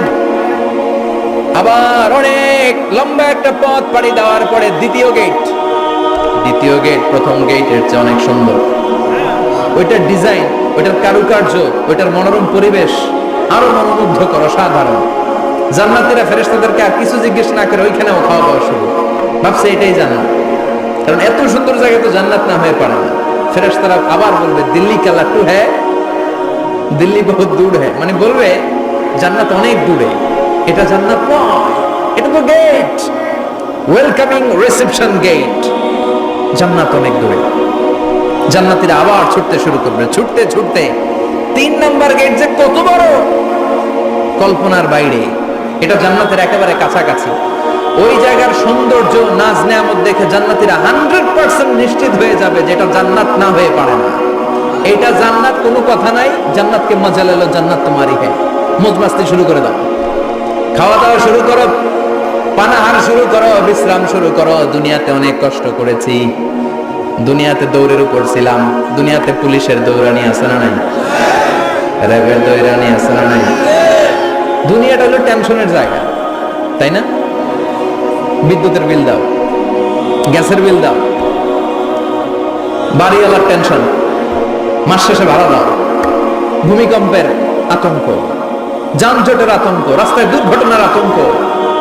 আবার অনেক লম্বা একটা পথ পাড়ি দেওয়ার পরে দ্বিতীয় গেট। দ্বিতীয় গেট প্রথম গেটের চেয়ে অনেক সুন্দর। ওইটার ডিজাইন, ওইটার কারুকার্য, ওইটার মনোরম পরিবেশ আরো মনোমুগ্ধকর, অসাধারণ। জান্নাতীরা ফেরেশতাদেরকে আর কিছু জিজ্ঞেস না করে ওইখানেও খাওয়া দাওয়া শুরু। ভাবছে এটাই জান্নাত, কারণ এত সুন্দর জায়গা তো জান্নাত না হয়ে পারে না। ফেরেশতারা আবার বলবে দিল্লি কা লাট্টু হ্যায়, দিল্লি বহুত দূর হ্যায়, মানে বলবে জান্নাত অনেক দূরে, এটা জান্নাত নয়, এটা তো গেট, ওয়েলকামিং রিসেপশন গেট। জান্নাত অনেক দূরে। জান্নাতীরা আবার ছুটতে শুরু করবে, ছুটতে ছুটতে 3 নাম্বার গেট যে কত বড়, কল্পনার বাইরে। এটা জান্নাতের একেবারে কাছাকাছি। ওই জায়গার সৌন্দর্য, নাজ নেয়ামত দেখে জান্নাতীরা 100% নিশ্চিত হয়ে যাবে যে এটা জান্নাত না হয়ে পারে না। এটা জান্নাত, কোনো কথা নাই। জান্নাতকে মজা লেলো জান্নাত তোমারি হ্যায়। মौज মাস্তি শুরু করে দাও, খাওয়া দাওয়া শুরু করো, পানাহার শুরু করো, বিশ্রাম শুরু করো। দুনিয়াতে অনেক কষ্ট করেছি, দুনিয়াতে দৌড়ের উপর ছিলাম, দুনিয়াতে পুলিশের দৌড়ানি আছে না নাই, র্যাবের দৌড়ানি আছে না নাই। দুনিয়াটা হলো টেনশনের জায়গা, তাই না? বিদ্যুতের বিল দাও, গ্যাসের বিল দাও, বাড়িওয়ালার টেনশন, মাস শেষে ভাড়া দাও, ভূমিকম্পের আতঙ্ক, যানজটের আতঙ্ক, রাস্তায় দুর্ঘটনার আতঙ্ক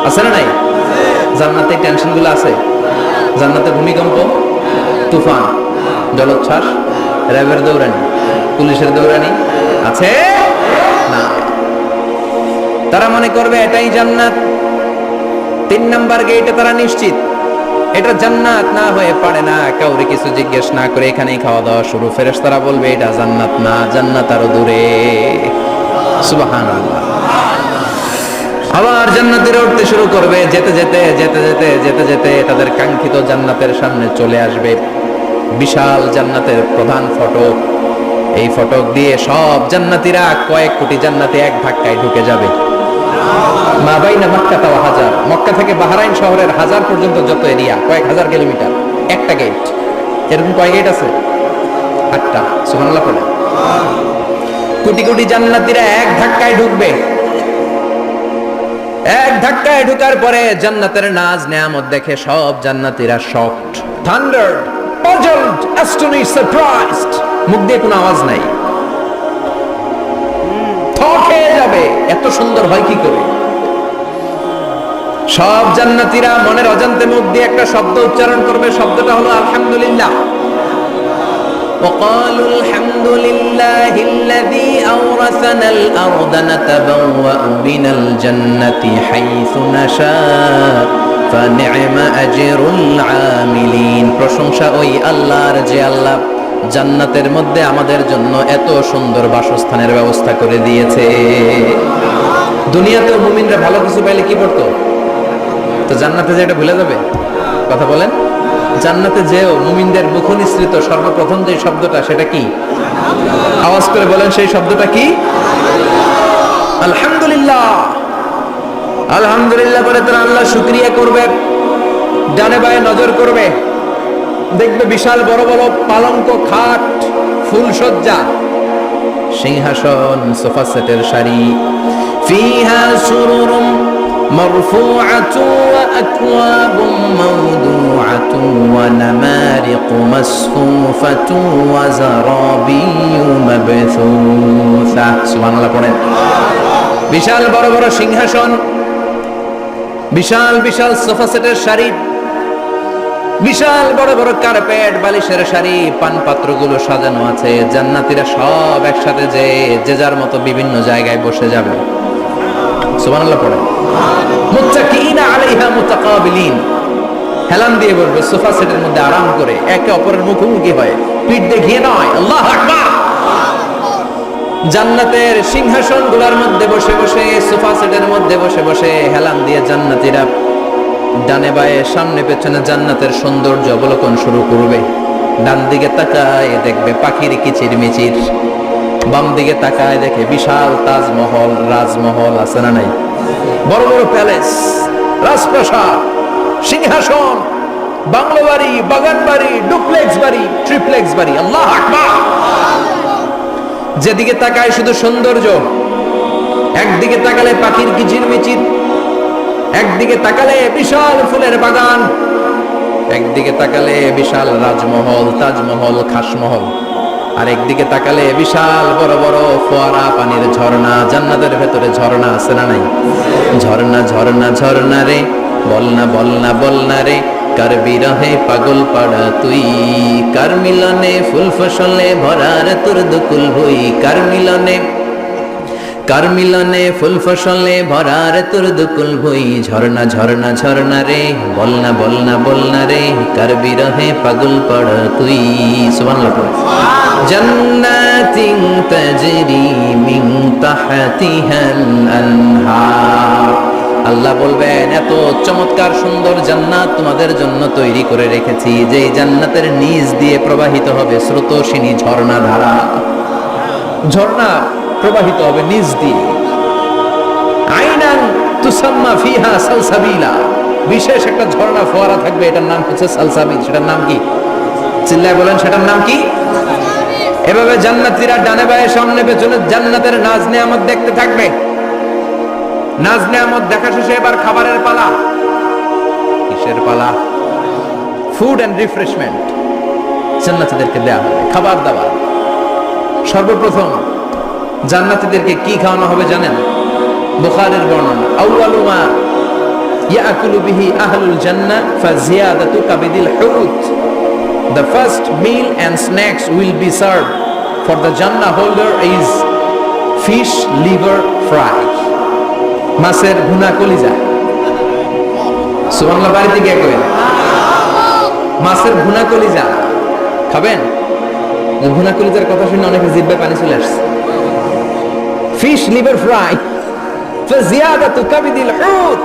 আছে না নাই? জান্নাতে টেনশন গুলো আছে? জান্নাতে ভূমিকম্প, তুফান, জলোচ্ছ্বাস, র্যাবের দৌড়ানি, পুলিশের দৌড়ানি আছে না। তারা মনে করবে এটাই জান্নাত। 3 নাম্বার গেটে তারা নিশ্চিত এটা জান্নাত না হয়ে পারে না। কাউরে কিছু জিজ্ঞেস না করে এখানেই খাওয়া দাওয়া শুরু। ফেরেশতারা বলবে এটা জান্নাত না, জান্নাত আরো দূরে। সুবহানাল্লাহ। আবার জান্নাতীরা উঠতে শুরু করবে, যেতে যেতে যেতে যেতে যেতে যেতে তাদের কাঙ্ক্ষিত জান্নাতের সামনে চলে আসবে। বিশাল জান্নাতের প্রধান ফটক, এই ফটক দিয়ে সব জান্নাতীরা, কয়েক কোটি জান্নাতি এক ধাক্কায় ঢুকে যাবে। মা বাইনা মক্কা ওয়া হাজার, মক্কা থেকে বাহরাইন শহরের হাজার পর্যন্ত যত এরিয়া, কয়েক হাজার কিলোমিটার, একটা গেট। এরকম কয় গেট আছে? 8টা। সুবহানাল্লাহ পড়ে। কোটি কোটি জান্নাতীরা এক ধাক্কায় ঢুকবে। এক ধাক্কায় ঢুকার পরে জান্নাতের নাজ নেয়ামত দেখে সব জান্নাতীরা শকড, থান্ডার্ড, পাজলড, অ্যাস্টনিশড, সারপ্রাইজড। মুখ দিয়ে কোনো আওয়াজ নাই, থ খেয়ে যাবে, এত সুন্দর হয় কি করে। সব জান্নাতীরা মনের অজান্তে মুখ দিয়ে একটা শব্দ উচ্চারণ করবে, শব্দটা হলো আলহামদুলিল্লাহ। وقالوا الحمد لله الذي أورثنا الأرض نتبوأ من الجنة حيث نشاء فنعم أجر العاملين। প্রশংসা ওই আল্লাহর যে আল্লাহ জান্নাতের মধ্যে আমাদের জন্য এত সুন্দর বাসস্থানের ব্যবস্থা করে দিয়েছে। দুনিয়াতেও মুমিনরা ভালো কিছু পাইলে কি করতো? তো জান্নাতে যে এটা ভুলে যাবে? কথা বলেন। জান্নাতে যেও মুমিনদের মুখ নিঃসৃত সর্বপ্রথম যে শব্দটা, সেটা কি? আওয়াজ করে বলেন, সেই শব্দটা কি? আলহামদুলিল্লাহ। আলহামদুলিল্লাহ বলে তারা আল্লাহ শুকরিয়া করবে, ডানে বায়ে নজর করবে, দেখবে বিশাল বড় বড় পালঙ্ক, খাট, ফুলসজ্জা, সিংহাসন, সোফা সেটের সারি, ফিহা সুরুরুম মারফুআতুন ওয়া আকওয়াবুম মাওদুআতুন ওয়া নামারিকু মাসফুফাতুন ওয়া যারাবিয়্যু মাবথুসা। সুবহানাল্লাহ পড়েন। বিশাল বড় বড় সিংহাসন, বিশাল বিশাল সোফা সেটের সারি, বিশাল বড় বড় কার্পেট, বালিশের সারি, পানপাত্রগুলো সাজানো আছে। জান্নাতীরা সব একসাথে যে যার মতো বিভিন্ন জায়গায় বসে যাবে। সুবহানাল্লাহ পড়ে। মুত্তাকিইনা আলাইহা মুতাকাবিলিন, হেলান দিয়ে বসবে সোফা সেটের মধ্যে আরাম করে, একে অপরের মুখোমুখি হয়ে, পিঠ দেখিয়ে নয়। আল্লাহু আকবার। জান্নাতের সিংহাসনগুলোর মধ্যে বসে বসে, সোফা সেটের মধ্যে বসে বসে হেলান দিয়ে জান্নাতীরা ডানে বায়ে সামনে পেছনে জান্নাতের সৌন্দর্য অবলোকন শুরু করবে। ডান দিকে তাকায় দেখবে পাখির কিচিরমিচির, বাম দিকে তাকায় দেখে বিশাল তাজমহল, রাজমহল আছে না নাই? বড় বড় প্যালেস, রাজপ্রাসাদ, সিংহাসন, বাংলো বাড়ি, বাগান বাড়ি, ডুপ্লেক্স বাড়ি, ট্রিপ্লেক্স বাড়ি। আল্লাহু আকবার। যেদিকে তাকায় শুধু সৌন্দর্য। একদিকে তাকালে পাখির কিচিরমিচির, একদিকে তাকালে বিশাল ফুলের বাগান, একদিকে তাকালে বিশাল রাজমহল, তাজমহল, খাসমহল, আর একদিকে তাকালে বিশাল বড় বড় ফোয়ারা, পানির ঝর্ণা। জান্নাতের ভেতরে ঝর্ণা আছে না নাই? ঝর্ণা ঝর্ণা ঝর্ণা রে, বলনা বলনা বলনা রে, কার বিরহে পাগল পাড়া তুই, কার মিলনে ফুল ফসলে ভরার তোর দুকুল ভুই, কার মিলনে, কার মিলনে ফুল ফসলে ভরার তোর দুকুল ভুই। ঝর্ণা ঝর্ণা ঝর্ণা রে, বলনা বলনা বলনা রে, কার বিরহে পাগল পাড়া তুই। সুবহানাল্লাহ। জান্নাতিন তাজরি মিন তাহতিহাল আনহার। আল্লাহ বলবেন এত চমৎকার সুন্দর জান্নাত তোমাদের জন্য তৈরি করে রেখেছি, যে জান্নাতের নিচ দিয়ে প্রবাহিত হবে স্রোতস্বিনী ঝর্ণা ধারা। ঝর্ণা প্রবাহিত হবে নিচ দিয়ে, আইনান তুসাম্মা ফিহা সালসাবিলা, বিশেষ একটা ঝর্ণা ফোয়ারা থাকবে, এটার নাম হচ্ছে সালসাবিল। সেটার নাম কি? চিল্লায় বলেন, সেটার নাম কি? এভাবে জান্নাতীরা ডানে বায়ে সামনে পেছনে জান্নাতের নাজ নেয়ামত দেখতে থাকবে। নাজ নেয়ামত দেখা শেষে এবার খাবারের পালা। কিসের পালা? ফুড এন্ড রিফ্রেশমেন্ট জান্নাতীদেরকে দেয়া হবে, খাবার দাবার। সর্বপ্রথম জান্নাতীদেরকে কি খাওয়ানো হবে জানেন? বুখারীর বর্ণনা, আউয়ালু মা ইয়াকুলু বিহি আহলুল জান্নাহ ফাজিয়াদাতু কাবিদিল হুত। The first meal and snacks will be served for the Jannah holder is fish liver fry, মাছের ভুনা কলিজা। সুবহানাল্লাহ, বাড়িতে গিয়ে কইন মাছের ভুনা কলিজা খাবেন। ভুনা কলিজার কথা শুনে অনেকে জিহ্বায় পানি চলে আসছে। ফিশ লিভার ফ্রাই ফাজিয়াদাতু কাবিদিল হুত,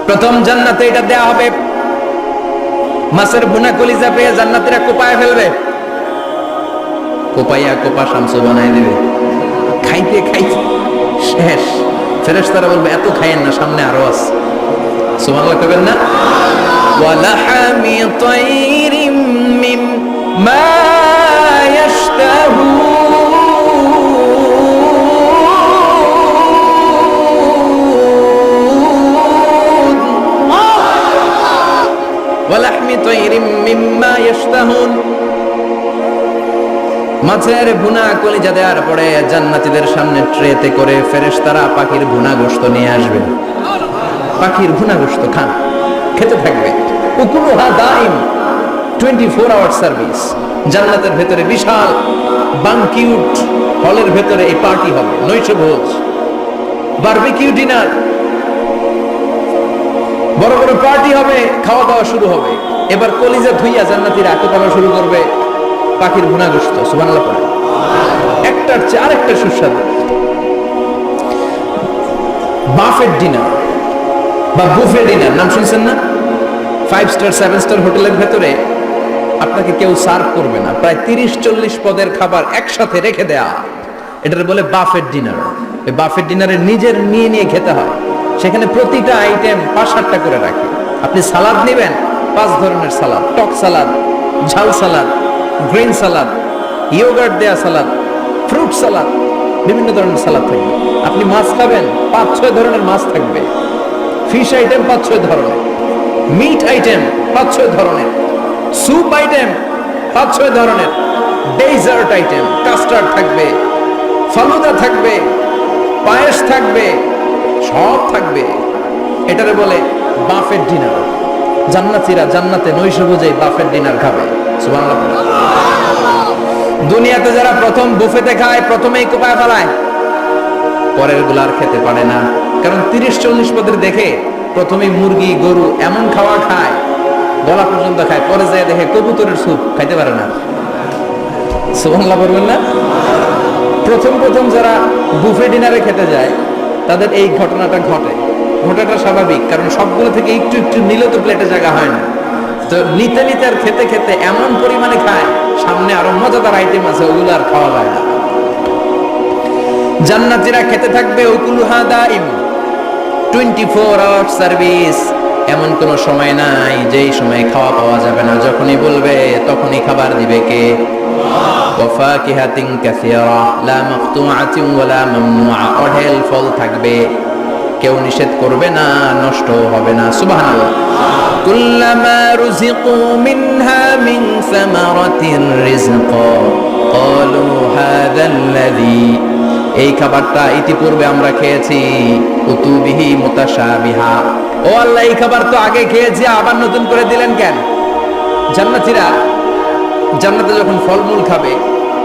প্রথম জান্নাতে এটা দেয়া হবে। মাছের ভুনা কলিজা পেয়ে জান্নাতীরা কোপায় ফেলবে, কোপাইয়া কোপা শামসু বানাই দেবে। খাইতে খাইতে শেষ। ফেরেশতারা বলবে এত খাইয়েন না, সামনে আরো আছে। সুবহানাল্লাহ কইবেন না? ওয়ালাহামি তাইরিম মিম্মা ইয়াশতাহুন, ওয়ালাহমি তাইরিম মিম্মা ইয়াশতাহুন, মাছের ভুনা কলিজা দেওয়ার পরে জান্নাতীদের সামনে ট্রেতে করে ফেরেশতারা পাখির ভুনা গোশত নিয়ে আসবে। পাখির ভুনা গোশত খান, খেতে থাকবে। উকুলুহা দাইম, 24 আওয়ার সার্ভিস। জান্নাতের ভেতরে বিশাল বানকিউট হলের ভেতরে এই পার্টি হবে, নৈশভোজ, বারবিকিউ ডিনার, বড় বড় পার্টি হবে, খাওয়া দাওয়া শুরু হবে। এবার কলিজা ধুইয়া জান্নাতীরা কোপানো শুরু করবে পাখির ভুনা গোশত। সুবহানাল্লাহ পড়ে। একটার চেয়ে আরেকটা সুস্বাদু। বাফেট ডিনার বা বুফে ডিনার নাম শুনছেন না? 5 স্টার 7 স্টার হোটেলের ভেতরে আপনাকে কেউ সার্ভ করবে না, প্রায় 30-40 পদের খাবার একসাথে রেখে দেয়া, এটার বলে বাফেট ডিনার। এই বাফেট ডিনারে নিজের নিয়ে নিয়ে খেতে হয়। সেখানে প্রতিটা আইটেম 5-7টা করে রাখে। আপনি সালাদ নেবেন, 5 ধরনের সালাদ, টক সালাদ, ঝাল সালাদ, গ্রিন সালাদ, ইয়োগার্ট দেয়া সালাদ, ফ্রুট সালাদ, বিভিন্ন ধরনের সালাদ থাকবে। আপনি মাছ খাবেন, 5-6 ধরনের মাছ থাকবে। ফিশ আইটেম 5-6 ধরনের, মিট আইটেম 5-6 ধরনের, স্যুপ আইটেম 5-6 ধরনের, ডেজার্ট আইটেম, কাস্টার্ড থাকবে, ফালুদা থাকবে, পায়েস থাকবে, সব থাকবে। এটারে বলে বাফেট ডিনার। জান্নাতীরা জান্নাতে নৈশভোজে বাফেট ডিনার খাবে। সুবহানাল্লাহ। দুনিয়াতে যারা প্রথম বুফেতে খায়, প্রথমেই কোপায় ফেলায়, পরের গুলার খেতে পারে না। কারণ 30-40 পদের দেখে প্রথমেই মুরগি গরু এমন খাওয়া খায়, গলা পর্যন্ত খায়, পরে যায় দেখে কবুতরের স্যুপ খাইতে পারে না। সুবহানাল্লাহ বলবেন না? প্রথম প্রথম যারা বুফে ডিনারে খেতে যায় তাদের এই ঘটনাটা ঘটে। ঘটাটা স্বাভাবিক, কারণ সবগুলো থেকে একটু একটু নিলে তো প্লেটে জায়গা হয় না। তো নিতে নিতে আর খেতে খেতে এমন পরিমাণে খায়, সামনে আরো মজাদার আইটেম আছে, ওগুলো আর খাওয়া যায় না। জান্নাতীরা খেতে থাকবে উকুলুহা দাইম, 24 আওয়ার সার্ভিস। এমন কোন সময় নাই যেই সময় খাওয়া পাওয়া যাবে না। যখনই বলবে তখনই খাবার দিবে কে? ওয়াফাকিহাতিন কাসীরা লা মাকতুআতিন ওয়ালা মামনুআ, অঢেল ফল থাকবে, কেউ নিষেধ করবে না, নষ্ট হবে না। সুবহানাল্লাহ। কুল্লামা রুজিকু মিনহা মিন সামারাতির রিজকা ক্বালু হাযাল্লাযী, এই খাবারটা ইতিপূর্বে আমরা খেয়েছি, উতুবিহি মুতাশাবিহা, ও আল্লাহ এই খাবার তো আগে খেয়েছি, আবার নতুন করে দিলেন কেন? জান্নাতীরা জান্নাতে যখন ফলমূল খাবে,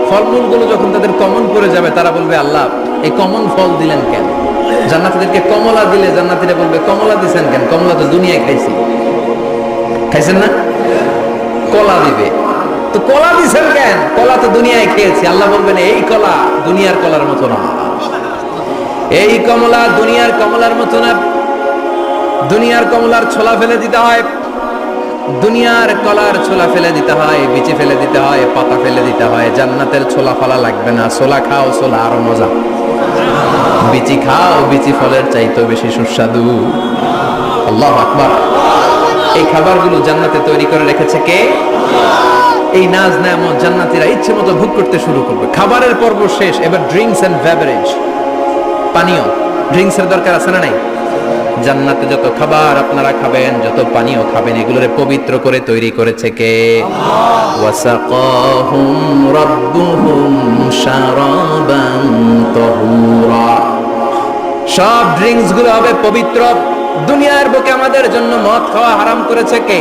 ফলমূলগুলো যখন তাদের কমন পড়ে যাবে, তারা বলবে আল্লাহ এই কমন ফল দিলেন কেন? জান্নাতীদেরকে কমলা দিলে জান্নাতীরা বলবে কমলা দিছেন কেন? কমলা তো দুনিয়ায় খাইছি। খাইছেন না? কলা দিবে, তো কলা দিছেন কেন? কলা তো দুনিয়ায় খেয়েছি। আল্লাহ বলবেন এই কলা দুনিয়ার কলার মতো না, এই কমলা দুনিয়ার কমলার মতো না। দুনিয়ার কমলার ছোলা ফেলে দিতে হয়, দুনিয়ার কলার ছোলা ফেলে দিতে হয়, বিচি ফেলে দিতে হয়, পাতা ফেলে দিতে হয়। জান্নাতের ছোলা ফলা লাগবে না। ছোলা খাও, ছোলা আরো মজা। বিচি খাও, বিচি ফলের চাইতে বেশি সুস্বাদু। আল্লাহু আকবার। এই খাবারগুলো জান্নাতে তৈরি করে রেখেছে কে? এই নাজ নেয়ামত জান্নাতীরা ইচ্ছে মতো ভোগ করতে শুরু করবে। খাবারের পর্ব শেষ, এবার ড্রিঙ্কস এন্ড বেভারেজ, পানীয়। ড্রিঙ্কস এর দরকার আছে না নাই? জান্নাতে যত খাবার আপনারা খাবেন, যত পানীয় খাবেন, এগুলোরে পবিত্র করে তৈরি করেছে কে? ওয়াসাকাহুম রাব্বুহুম শারাবান তাহুরা। সব ড্রিঙ্কস গুলো হবে পবিত্র। দুনিয়ার বুকে আমাদের জন্য মদ খাওয়া হারাম করেছে কে?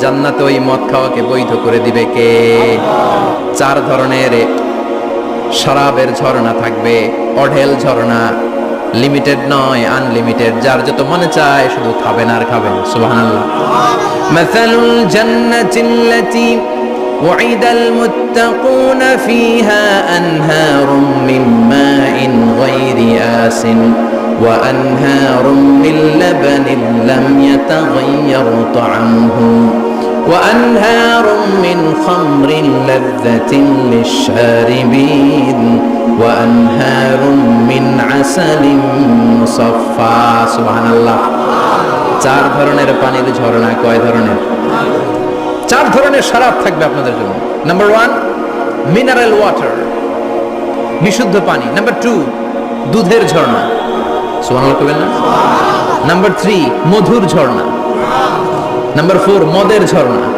জান্নাতে ওই মদ খাওয়াকে বৈধ করে দিবে কে? 4 ধরনের শরাবের ঝর্ণা থাকবে, অঢেল ঝর্ণা, লিমিটেড নয়, আনলিমিটেড। যার যত মনে চায় শুধু খাবেন আর খাবেন। সুবহানাল্লাহ। মাসালুল জান্নাতিল্লাতী ওয়াইদাল মুত্তাকুনা ফীহা আনহারুম মিন মাইন গায়রি আসিন ওয়া আনহারুম মিন লাবানিন লাম ইয়াতাগায়্যার তা'আমুহু وأنهار من خمر لذة للشاربين وأنهار من عسل مصفى سبحان الله 4 ধরনের পানির ঝর্ণা। কয় ধরনের? 4 ধরনের শরাব থাকবে আপনাদের জন্য। নাম্বার 1 মিনারেল ওয়াটার, বিশুদ্ধ পানি। নাম্বার 2 দুধের ঝর্ণা। সুবহানাল্লাহ কইবেন না? নাম্বার 3 মধুর ঝর্ণা। নাম্বার 4 মদের ঝর্ণা।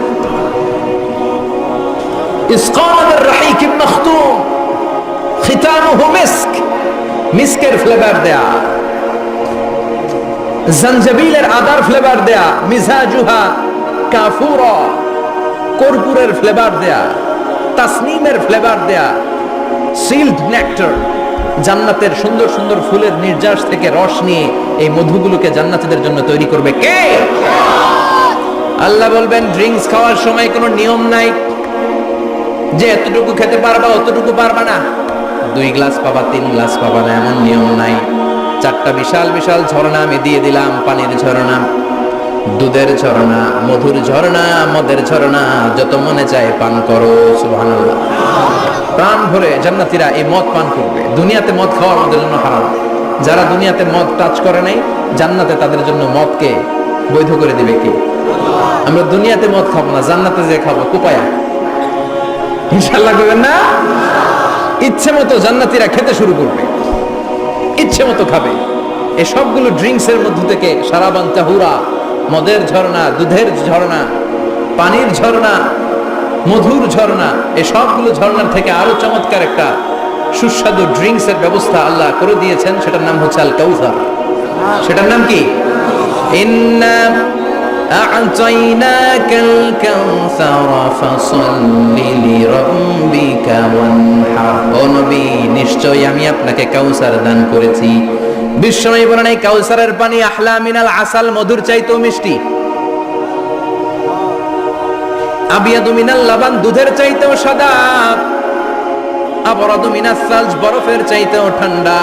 ইসকানুর রাহিকিম মখতুম খিতামুহু মিস্ক, মিস্কের ফ্লেভার দেয়া। জানজাবিলের আদার ফ্লেভার দেয়া। মিজাজুহা কাফুরা, কর্পূরের ফ্লেভার দেয়া। তাসনিমের ফ্লেভার দেয়া। সিল্ড নেক্টার, জান্নাতের সুন্দর সুন্দর ফুলের নির্যাস থেকে রস নিয়ে এই মধুগুলোকে জান্নাতীদের জন্য তৈরি করবে কে? আল্লাহ বলবেন ড্রিঙ্কস খাওয়ার সময় কোনো নিয়ম নাই যে এতটুকু খেতে পারবা অতটুকু পারবা না, 2 গ্লাস পাবা 3 গ্লাস পাবা না, এমন নিয়ম নাই। 4টা বিশাল বিশাল ঝর্ণা আমি দিয়ে দিলাম। পানির ঝর্ণা, দুধের ঝর্ণা, মধুর ঝর্ণা, মদের ঝর্ণা। যত মনে চায় পান করো। সুবহানাল্লাহ। প্রাণ ভরে জান্নাতীরা এই মদ পান করবে। দুনিয়াতে মদ খাওয়া আমাদের জন্য হারাম। যারা দুনিয়াতে মদ টাচ করে নাই, জান্নাতে তাদের জন্য মদকে বৈধ করে দিবে কে? আমরা দুনিয়াতে মদ খাবো না, জান্নাতে যে খাবো কুপায়া। ইনশাআল্লাহ করবেন না? ইচ্ছে মতো জান্নাতীরা খেতে শুরু করবে, ইচ্ছে মতো খাবে। এই সবগুলো ড্রিঙ্কস এর মধ্য থেকে শারাবান তাহুরা, মদের ঝর্ণা, দুধের ঝর্ণা, পানির ঝর্ণা, মধুর ঝর্ণা, এই সবগুলো ঝর্ণার থেকে আরো চমৎকার একটা সুস্বাদু ড্রিঙ্কস এর ব্যবস্থা আল্লাহ করে দিয়েছেন। সেটার নাম হচ্ছে আল কাউসার। সেটার নাম কি? ইন্না আ'তাইনাকাল কাউসার ফাসাল্লি লিরাব্বিকা ওয়ানহার। ও নবী, নিশ্চয়ই আমি আপনাকে কাউসার দান করেছি। বিশ্বনবী বলেন এই কাউসারের পানি আহলা মিনাল আসাল, মধুর চাইতেও মিষ্টি। আবিয়াদু মিনাল লাবান, দুধের চাইতেও সাদা। আবরাদু মিনাস সালজ, বরফের চাইতেও ঠান্ডা।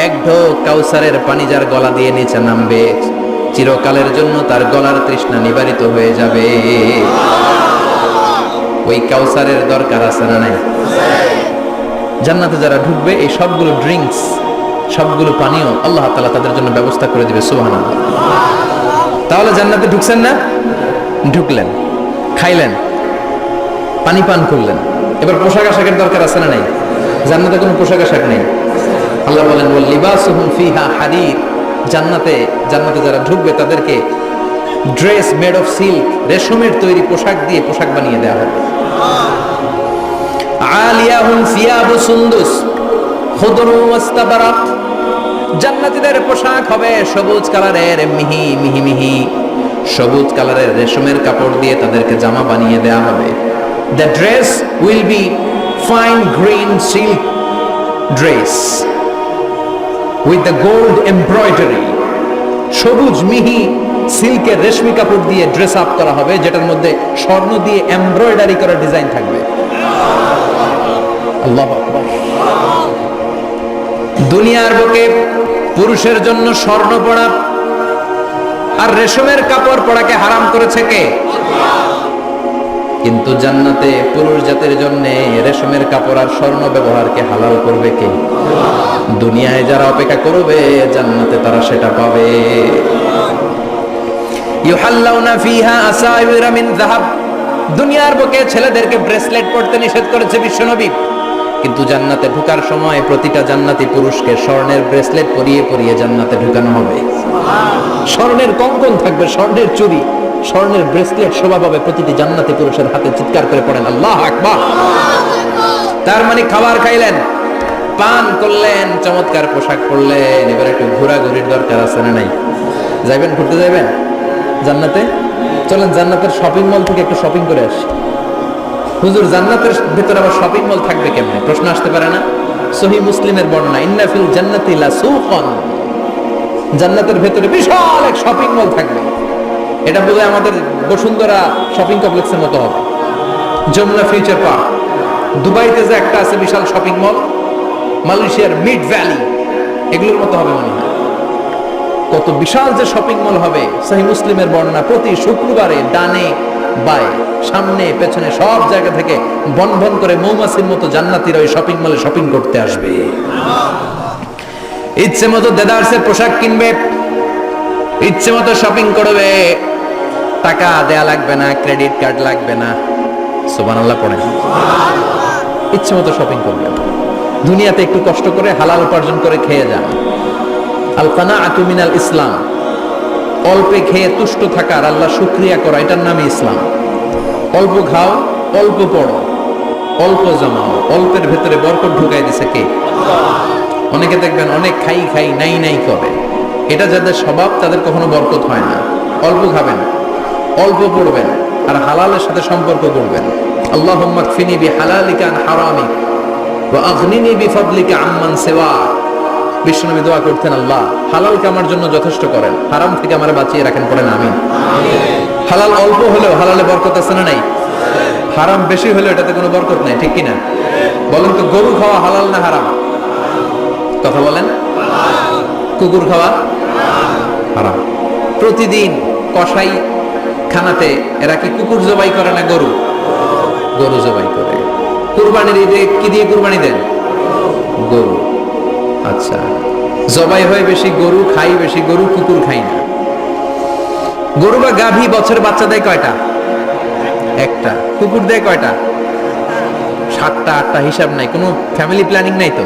এক ঢোক কাউসারের পানি যার গলা দিয়ে নিচে নামবে, চিরকালের জন্য তার গলার তৃষ্ণা নিবারিত হয়ে যাবে। ওই কাউসারের দরকার আছে না নাই? জান্নাতে যারা ঢুকবে এই সবগুলো ড্রিঙ্কস, সবগুলো পানীয় আল্লাহ তাআলা তাদের জন্য ব্যবস্থা করে দিবে। সুবহানাল্লাহ। তাহলে জান্নাতে ঢুকছেন না? ঢুকলেন, খাইলেন, পানি পান করলেন। এবার পোশাক আশাকের দরকার আছে না নাই? জান্নাতে কোনো পোশাক আশাক নেই। আল্লাহ বলেন ওয়াল লিবাসুহুম ফিহা হারির। জান্নাতে যারা ঢুকবে তাদেরকে ড্রেস মেড অফ সিল্ক, রেশমের তৈরি পোশাক দিয়ে পোশাক বানিয়ে দেওয়া হবে। আলিয়াহুম সিয়াবু সুন্দুস খুদরু ওয়াস্তাবারাক। জান্নাতীদের পোশাক হবে সবুজ কালারের, মিহি মিহি মিহি সবুজ কালারের রেশমের কাপড় দিয়ে তাদেরকে জামা বানিয়ে দেওয়া হবে। The dress will be fine green silk dress with the gold embroidery. সবুজ মিহি সিল্কের রেশমি কাপড় দিয়ে ড্রেস আপ করা হবে, যেটার মধ্যে স্বর্ণ দিয়ে এমব্রয়ডারি করা ডিজাইন থাকবে। আল্লাহু আকবার। দুনিয়ার বুকে পুরুষের জন্য স্বর্ণ পড়া আর রেশমের কাপড় পরাকে হারাম করেছে কে? কিন্তু জান্নাতে পুরুষ জাতির জন্য রেশমের কাপড় আর স্বর্ণ ব্যবহারকে হালাল করবে কে? দুনিয়ায় যারা অপেক্ষা করবে জান্নাতে তারা সেটা পাবে। ইউহাল্লাউনা ফিহা আসাইরা মিন যাহাব। দুনিয়ার বুকে ছেলেদেরকে ব্রেসলেট পরতে নিষেধ করেছে বিশ্বনবী, কিন্তু জান্নাতে ঢোকার সময় প্রতিটা জান্নাতি পুরুষকে স্বর্ণের ব্রেসলেট পরিয়ে পরিয়ে জান্নাতে ঢোকানো হবে। স্বর্ণের কঙ্কন থাকবে, স্বর্ণের চুড়ি, স্বর্ণের ব্রেসলেট শোভা পাবে প্রতিটি জান্নাতি পুরুষের হাতে। চিৎকার করে পড়েন আল্লাহু আকবার। তার মানে খাবার খাইলেন, পান করলেন, চমৎকার পোশাক পরলেন, এবার একটু ঘোরাঘুরির দরকার আছে না নাই? যাইবেন, ঘুরতে যাইবেন জান্নাতে? চলেন জান্নাতের শপিং মল থেকে একটু শপিং করে আসি। হুজুর জান্নাতের ভিতরে আবার শপিং মল থাকবে কেমনে? প্রশ্ন আসতে পারে না? সহিহ মুসলিমের বর্ণনা, ইন্না ফিল জান্নাতি লাসুকান। জান্নাতের ভিতরে বিশাল এক শপিং মল থাকবে। এটা বোধহয় আমাদের বসুন্ধরা শপিং কমপ্লেক্সের মতো হবে, যমুনা ফিউচার পার্ক। দুবাইতে যে একটা আছে বিশাল শপিং মল, মালয়েশিয়ার মিড ভ্যালি, এগুলোর মতো হবে মনে হয়। কত বিশাল যে শপিং মল হবে! সহিহ মুসলিমের বর্ণনা, প্রতি শুক্রবারে ডানে বায়ে সামনে পেছনে সব জায়গা থেকে বন বন করে মৌমাছির মতো জান্নাতীরা ওই শপিং মলে শপিং করতে আসবে। ইচ্ছে মতো দেদারসের পোশাক কিনবে, ইচ্ছে মতো শপিং করবে, টাকা দেয়া লাগবে না, ক্রেডিট কার্ড লাগবে না। সুবহানাল্লাহ পড়েন। ইচ্ছে মতো শপিং করবে। দুনিয়াতে একটু কষ্ট করে হালাল উপার্জন করে খেয়ে যান। আল কানাআতু মিনাল ইসলাম। অল্পে খেয়ে তুষ্ট থাকার, আল্লাহ শুকরিয়া করা, এটার নামই ইসলাম। অল্প খাও, অল্প পড়ো, অল্প জমাও, অল্পের ভেতরে বরকত ঢুকাই দিছে কে? অনেকে দেখবেন অনেক খাই খাই নাই নাই করে, এটা যাদের স্বভাব তাদের কখনো বরকত হয় না। অল্প খাবেন, অল্প পড়বেন, আর হালালের সাথে সম্পর্ক করবেন। আল্লাহুম্মা কফিনি বিহালালিকা আন হারামিক ওয়া আগনিনি বিফাদলিকা আম্মান সিওয়াক। বিশ্বনবী দোয়া করতেন, আল্লাহ হালালকে আমার জন্য যথেষ্ট করেন, হারাম থেকে আমারে বাঁচিয়ে রাখেন। পড়েন আমিন। হালাল অল্প হলেও হালালে বরকত আছে না নাই? হারাম বেশি হলেও এটাতে কোনো বরকত নাই, ঠিক কিনা? বলেন তো, গরু খাওয়া হালাল না হারাম? কথা বলেন। কুকুর খাওয়া হারাম। প্রতিদিন কসাই খানাতে এরা কি কুকুর জবাই করে না গরু? গরু জবাই করে। কুরবানির ঈদে কি দিয়ে কুরবানি দেন? গরু। আচ্ছা, জবাই হয় বেশি গরু, খাই বেশি গরু, কুকুর খাই না। গরু বা গাভী বছরে বাচ্চা দেয় কয়টা? একটা। কুকুর দেয় কয়টা? 7টা 8টা, হিসাব নাই, কোনো ফ্যামিলি প্ল্যানিং নাই তো,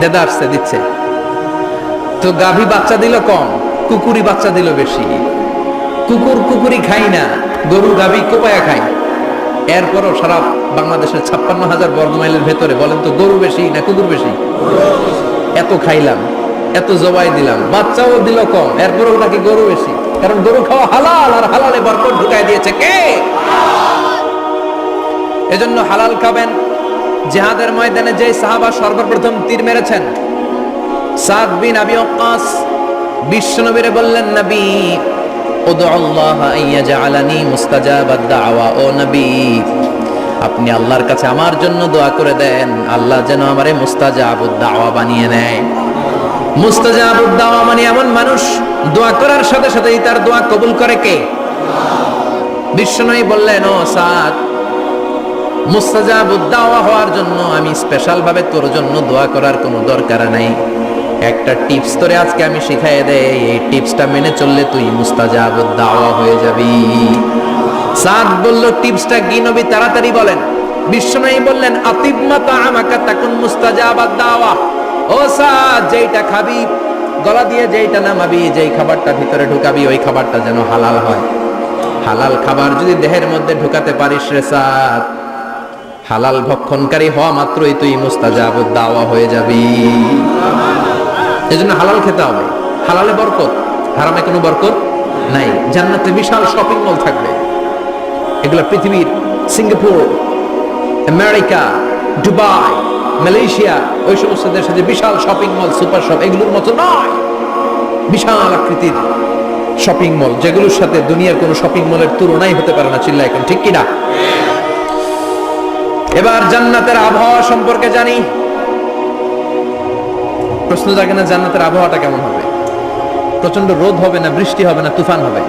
দেদা আসছে দিচ্ছে। তো গাভী বাচ্চা দিল কম, কুকুরই বাচ্চা দিল বেশি। কুকুর কুকুরই খাই না, গরু গাভী কোপায়া খাই। এরপরও সারা বাংলাদেশের 56,000 বর্গমাইলের ভেতরে বলেন তো, গরু বেশি না কুকুর বেশি? এত খাইলাম, এত জবাই দিলাম, বাচ্চাও দিল কম, এরপরও নাকি গরু বেশি। কারণ গরু খাওয়া হালাল, আর হালালে বরকত ঢুকাই দিয়েছে কে? এজন্য হালাল খাবেন। জিহাদের ময়দানে যে সাহাবা সর্বপ্রথম তীর মেরেছেন, সাদ বিন আবি ওয়াক্কাস, বিশ্বনবীরে বললেন, নবী উদউল্লাহ আইয়াজআলানি মুস্তাজাবাদ দাওয়া। ও নবী, আপনি আল্লাহর কাছে আমার জন্য দোয়া করে দেন, আল্লাহ যেন আমারে মুস্তাজাবুদ দাওয়া বানিয়ে নেয়। মুস্তাজাবুদ দাওয়া মানে এমন মানুষ দোয়া করার সাথে সাথেই তার দোয়া কবুল করে কে? বিশ্বনবী বললেন, ও সাদ, মুস্তাজাবুদ দাওয়া হওয়ার জন্য আমি স্পেশাল ভাবে তোর জন্য দোয়া করার কোনো দরকার নাই। একটা টিপস তোরে আজকে আমি শিখাই দেই, এই টিপসটা মেনে চললে তুই মুস্তাজাবুদ দাওয়া হয়ে যাবি। সাদ বলল, টিপসটা কি নবী? তাড়াতাড়ি বলেন। বিশ্বনবী বললেন, আতিব মা তাআমাকা তাকুন মুস্তাজাবাদ দাওয়া। ও সাদ, যেইটা খাবি, গলা দিয়ে যেইটা নামাবি, যেই খাবারটা ভিতরে ঢুকাবি, ওই খাবারটা যেন হালাল হয়। হালাল খাবার যদি দেহের মধ্যে ঢুকাতে পারিস রে সাদ, হালাল ভক্ষণকারী হওয়া মাত্রই তুই মুস্তাজাবুদ দাওয়া হয়ে যাবি। এজন্য হালাল খেতে হবে। হালালে বরকত, হারামে কোনো বরকত নাই। জান্নাতে বিশাল শপিং মল থাকবে, এগুলো পৃথিবীর সিঙ্গাপুর, আমেরিকা, দুবাই, মালয়েশিয়া, ওই সমস্ত দেশে যে বিশাল শপিং মল, সুপার শপ, এগুলোর মতো নয়। বিশাল আকৃতির শপিং মল, যেগুলোর সাথে দুনিয়ার কোনো শপিং মলের তুলনাই হতে পারে না। চিল্লা এখন ঠিক কিনা? এবার জান্নাতের আবহাওয়া সম্পর্কে জানি। প্রশ্ন জাগে না, জান্নাতের আবহাওয়াটা কেমন হবে? প্রচন্ড রোদ হবে না, বৃষ্টি হবে না, তুফান হবে।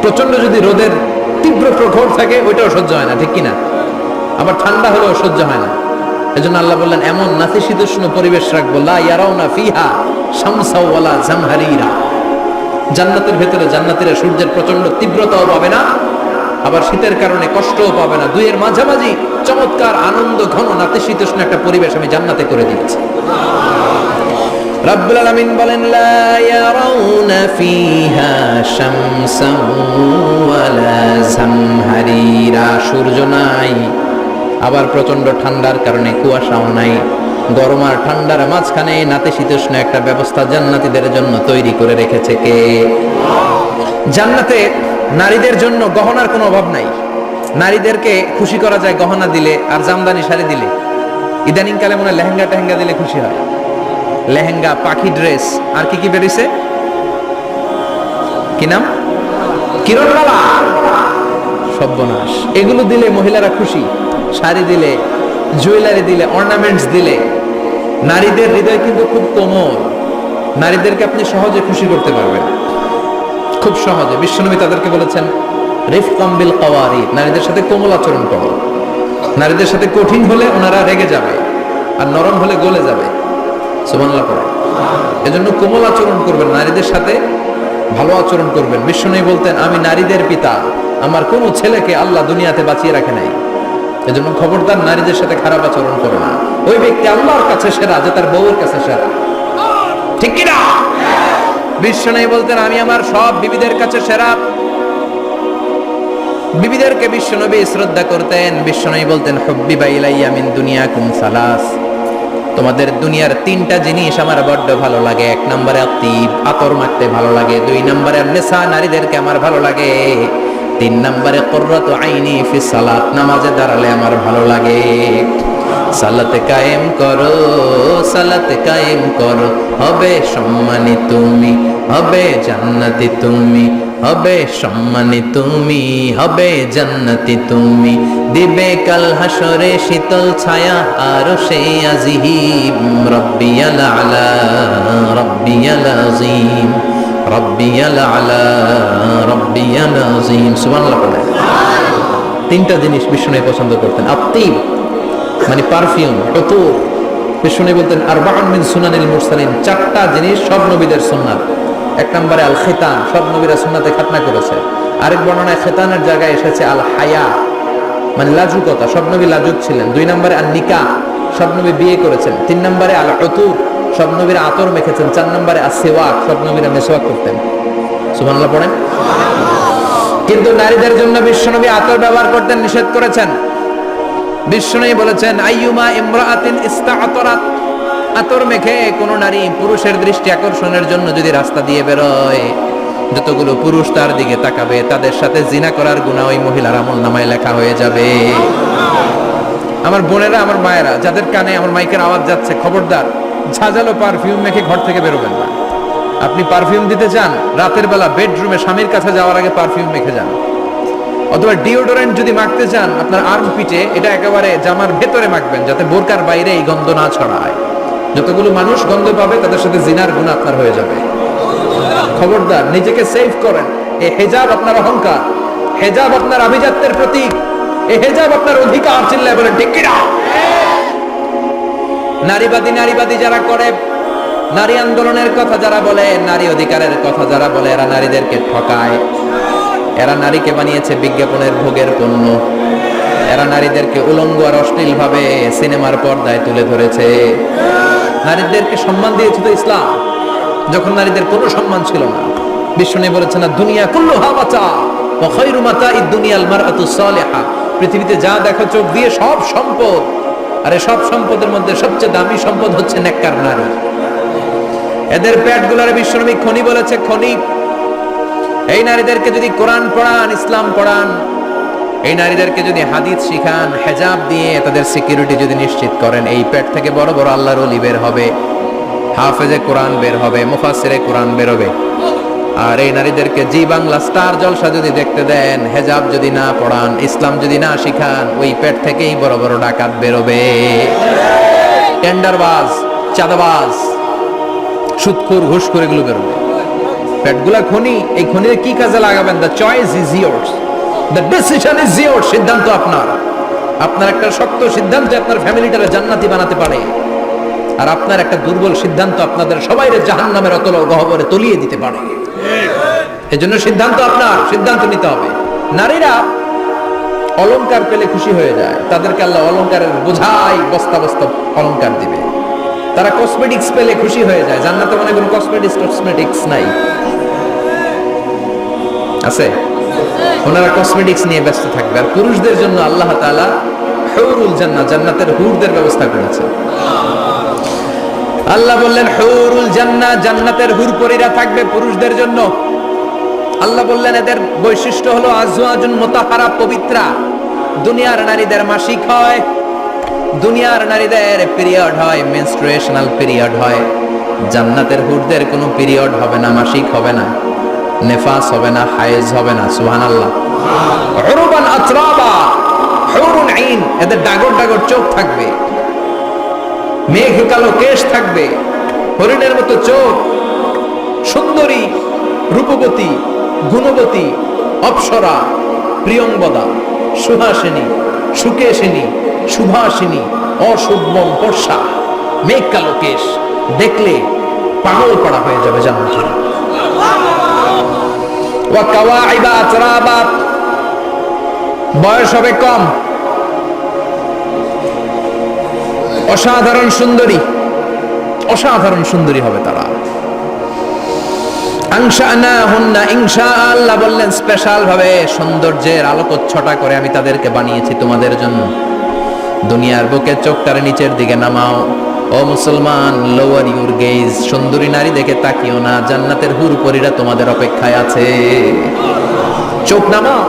প্রচন্ড যদি রোদের তীব্র প্রখর থাকে ওইটাও সহ্য হয় না, ঠিক কিনা? আবার ঠান্ডা হলেও সহ্য হয় না। এজন্য আল্লাহ বললেন এমন নাতিশীতোষ্ণ পরিবেশ রাখবো, লা ইয়ারাউনা ফিহা শামসা ওয়ালা জামহারিরা। জান্নাতের ভেতরে জান্নাতীরা সূর্যের প্রচন্ড তীব্রতাও পাবে না, আবার শীতের কারণে কষ্টও পাবে না। দুইয়ের মাঝামাঝি চমৎকার আনন্দ ঘন নাতিশীতোষ্ণ একটা পরিবেশ আমি জান্নাতে করে দিয়েছি। রাব্বুল আলামিন বলেন লা ইয়ারাউনা ফিহা শামসা ওয়ালা জামহারিরা। সূর্য নাই, আবার প্রচন্ড ঠান্ডার কারণে কুয়াশাও নাই। গরম আর ঠান্ডার মাঝখানে নাতিশীতোষ্ণ একটা ব্যবস্থা জান্নাতীদের জন্য তৈরি করে রেখেছে কে? জান্নাতে নারীদের জন্য গহনার কোনো অভাব নাই। নারীদেরকে খুশি করা যায় গহনা দিলে আর জামদানি শাড়ি দিলে। ইদানিং কালে মনে হয় লেহেঙ্গা টেহেঙ্গা দিলে খুশি হয়। লেহেঙ্গা, পাখি ড্রেস, আর কি কি বেরিয়েছে, কি নাম, কিরণমালা, সর্বনাশ। এগুলো দিলে মহিলারা খুশি। শাড়ি দিলে, জুয়েলারি দিলে, অর্নামেন্টস দিলে। নারীদের হৃদয় কিন্তু খুব কোমল। নারীদেরকে আপনি সহজে খুশি করতে পারবেন, খুব সহজে। বিশ্বনবী তাদেরকে বলেছেন রিফকাম বিল কাওয়ারি, নারীদের সাথে কোমল আচরণ করো। নারীদের সাথে কঠিন হলে ওনারা রেগে যাবে, আর নরম হলে গলে যাবে। সুবহানাল্লাহ পড়ে। এজন্য কোমল আচরণ করবেন, নারীদের সাথে ভালো আচরণ করবেন। বিশ্বনবী বলতেন আমি নারীদের পিতা, আমার কোন ছেলেকে আল্লাহ দুনিয়াতে বাঁচিয়ে রাখে নাই। এজন্য খবরদার নারীদের সাথে খারাপ আচরণ করো না। ওই ব্যক্তি আল্লাহর কাছে সেরা যে তার বউয়ের কাছে সেরা, ঠিক কি না? বিশ্বনবী বলতেন আমি আমার সব বিবিদের কাছে সেরা। বিবিদেরকে বিশ্বনবী শ্রদ্ধা করতেন। বিশ্বনবী বলতেন হুব্বিবা ইলাইয়া মিন দুনিয়াকুম সালাস, তোমাদের দুনিয়ার তিনটা জিনিস আমার বড্ড ভালো লাগে। এক নম্বরে আতিব, আতর মাখতে ভালো লাগে। দুই নম্বরে নিসা, নারীদেরকে আমার ভালো লাগে। তিন নম্বরে কুররাতু আইনি ফি সালাত, নামাজে দাঁড়ালে আমার ভালো লাগে। সালাতে কায়েম করো, সালাতে কায়েম করো, হবে সম্মানী তুমি, হবে জান্নাতি তুমি, হবে সম্মানী তুমি, হবে জান্নাতি তুমি। দিবে কাল হাসরে শীতল ছায়া আর সেই আজিম। রব্বিয়াল আলা, রব্বিয়াল আযীম, রব্বিয়াল আলা, রব্বিয়াল আযীম। সুবহানাল্লাহ পড়ে। তিনটা জিনিস বিষ্ণু পছন্দ করতেন। আতিব মানে পারফিউম, উতুর। বিষ্ণু বলতেন আরবাউন মিন সুনানিল মুরসালিন, চারটা জিনিস সব নবীদের সুন্নাত। এক নম্বরে আল খিতান, সব নবীরা সুন্নাতে খাতনা করেছে। আরেক বর্ণনায় খিতানের জায়গায় এসেছে আল হায়া মানে লাজুকতা, সব নবী লাজুক ছিলেন। দুই নম্বরে আল নিকাহ, সব নবী বিয়ে করেছেন। তিন নম্বরে আল উতুর, সব নবীরা আতর মেখেছেন। চার নম্বরে আসওয়াক, সব নবীরা মেসওয়াক করতেন। সুবহানাল্লাহ পড়েন। কিন্তু নারীদের জন্য বিশ্বনবী আতর ব্যবহার করতে নিষেধ করেছেন। বিশ্বনবী বলেছেন আইয়ুমা ইমরাআতিন ইস্তাআতারাত, আতর মেখে কোন নারী পুরুষের দৃষ্টি আকর্ষণের জন্য যদি রাস্তা দিয়ে বেরোয়, যতগুলো পুরুষ তার দিকে তাকাবে তাদের সাথে জিনা করার গুনাহ ওই মহিলার আমলনামায় লেখা হয়ে যাবে। আমার বোনেরা, আমার মায়েরা, যাদের কানে আমার মাইকের আওয়াজ যাচ্ছে, খবরদার ঝাঁঝালো পারফিউম মেখে ঘর থেকে বেরোবেন না। আপনি পারফিউম দিতে চান, রাতের বেলা বেডরুমে স্বামীর কাছে যাওয়ার আগে পারফিউম মেখে যান। অথবা ডিওডোরেন্ট যদি মাখতে চান, আপনার আর্ম পিটে এটা একেবারে জামার ভেতরে মাখবেন, যাতে বোরকার বাইরে এই গন্ধ না ছড়ায়। যতগুলো মানুষ গন্ধ পাবে তাদের সাথে জিনার গুনাহ আপনার হয়ে যাবে। খবরদার নিজেকে সেভ করেন। এই হেজাব আপনার অহংকার, হেজাব আপনার আভিজাত্যের প্রতীক, এই হেজাব আপনার অধিকার। চিল্লায় বলেন ঠিক কি না? নারীবাদী যারা করে, নারী আন্দোলনের কথা যারা বলে, নারী অধিকারের কথা যারা বলে, এরা নারীদেরকে ঠকায়। এরা নারীকে বানিয়েছে বিজ্ঞাপনের ভোগের পণ্য। এরা নারীদেরকে উলঙ্গ আর অশ্লীল ভাবে সিনেমার পর্দায় তুলে ধরেছে। নারীদেরকে সম্মান দিয়েছে তো ইসলাম, যখন নারীদের কোনো সম্মান ছিল না। বিষ্ণু বলেছেন না দুনিয়া কুল্লুহা মাতা ওয়া খায়রু মাতাঈদ দুনিয়াল মারআতুস সালিহা, পৃথিবীতে যা দেখো চোখ দিয়ে সব সম্পদ, আর এই সব সম্পদের মধ্যে সবচেয়ে দামি সম্পদ হচ্ছে নেককার নারী। এদের পেটগুলোর বিশ্বনবী খনি বলেছে, খনি। এই নারীদেরকে যদি কোরআন পড়ান, ইসলাম পড়ান, এই নারীদেরকে যদি হাদিস শিখান, হেজাব দিয়ে তাদের সিকিউরিটি যদি নিশ্চিত করেন, এই পেট থেকে বড় বড় আল্লাহর ওলি বের হবে, হাফেজে কোরআন বের হবে, মুফাসসিরে কোরআন বের হবে। আর এই নারীদেরকে জি বাংলা স্টার জলসা যদি দেখতে দেন, হেজাব যদি না পড়ান, ইসলাম যদি না শিখান, ওই পেট থেকেই বড় বড় ডাকাত বেরোবে, টেন্ডারবাজ, চাঁদাবাজ, সুদখোর, ঘুষখোর, এগুলো বেরোবে। পেটগুলা খনি, এই খনির কি কাজে লাগাবেন? The choice is years, the decision is years. সিদ্ধান্ত আপনার। আপনার একটা শক্ত সিদ্ধান্ত আপনার ফ্যামিলিটারে জান্নাতি বানাতে পারে, আর আপনার একটা দুর্বল সিদ্ধান্ত আপনাদের সবাইরে জাহান্নামের অতল গহ্বরে তলিয়ে দিতে পারে। এজন্য সিদ্ধান্ত আপনার, সিদ্ধান্ত নিতে হবে। নারীরা অলংকার পেলে খুশি হয়ে যায়, তাদেরকে আল্লাহ অলংকারের বোঝাই বস্তা বস্তা অলংকার দিবে। তারা কসমেটিক্স পেলে খুশি হয়ে যায়। জান্নাতে মনে কোনো কসমেটিক্স নাই, আছে? ওনারা কসমেটিক্স নিয়ে ব্যস্ত থাকবে। আর পুরুষদের জন্য আল্লাহ তাআলা হুরুল জান্নাহ, জান্নাতের হুরদের ব্যবস্থা করেছে। আল্লাহ বললেন হুরুল জান্নাহ, জান্নাতের হুরপরীরা থাকবে পুরুষদের জন্য। আল্লাহ বললেন এদের বৈশিষ্ট্য হলো আজওয়াজুন মুতাহহারা, পবিত্রা। দুনিয়ার নারীদের মাসিক হয়, দুনিয়ার নারীদের পিরিয়ড হয়, মেনস্ট্রুয়েশনাল পিরিয়ড হয়। জান্নাতের হুরদের কোনো পিরিয়ড হবে না, মাসিক হবে না, নেফাস হবে না, হায়েজ হবে না। সুবহানাল্লাহ। উরবান আতরাবা, হুরুন আইন, এদের ডাগর ডাগর চোখ থাকবে, মেঘ কালো কেশ থাকবে, হরিণের মতো চোখ, সুন্দরী, রূপবতী, গুণবতী, অপ্সরা, প্রিয়ংবদা, সুহাসিনী, সুকেশিনী, সুভাষিনী, অশুভম বর্ষা, মেঘ কালো কেশ, দেখলে পাগল পড়া হয়ে যাবে জান্নাতে। ওয়া কাওয়াইবা আতরাবা, বয়স হবে কম, অসাধারণ সুন্দরী, অসাধারণ সুন্দরী হবে তারা। আনশানাহুন্না, ইনশাআল্লাহ বললেন স্পেশাল ভাবে সৌন্দর্যের আলোকচ্ছটা করে আমি তাদেরকে বানিয়েছি তোমাদের জন্য। দুনিয়ার বুকে চোখটারে নিচের দিকে নামাও। ও মুসলমান, লোয়ার ইউর গেজ, সুন্দরী নারী দেখে তাকিও না, জান্নাতের হুরপরীরা তোমাদের অপেক্ষায় আছে। চোখ নামাও,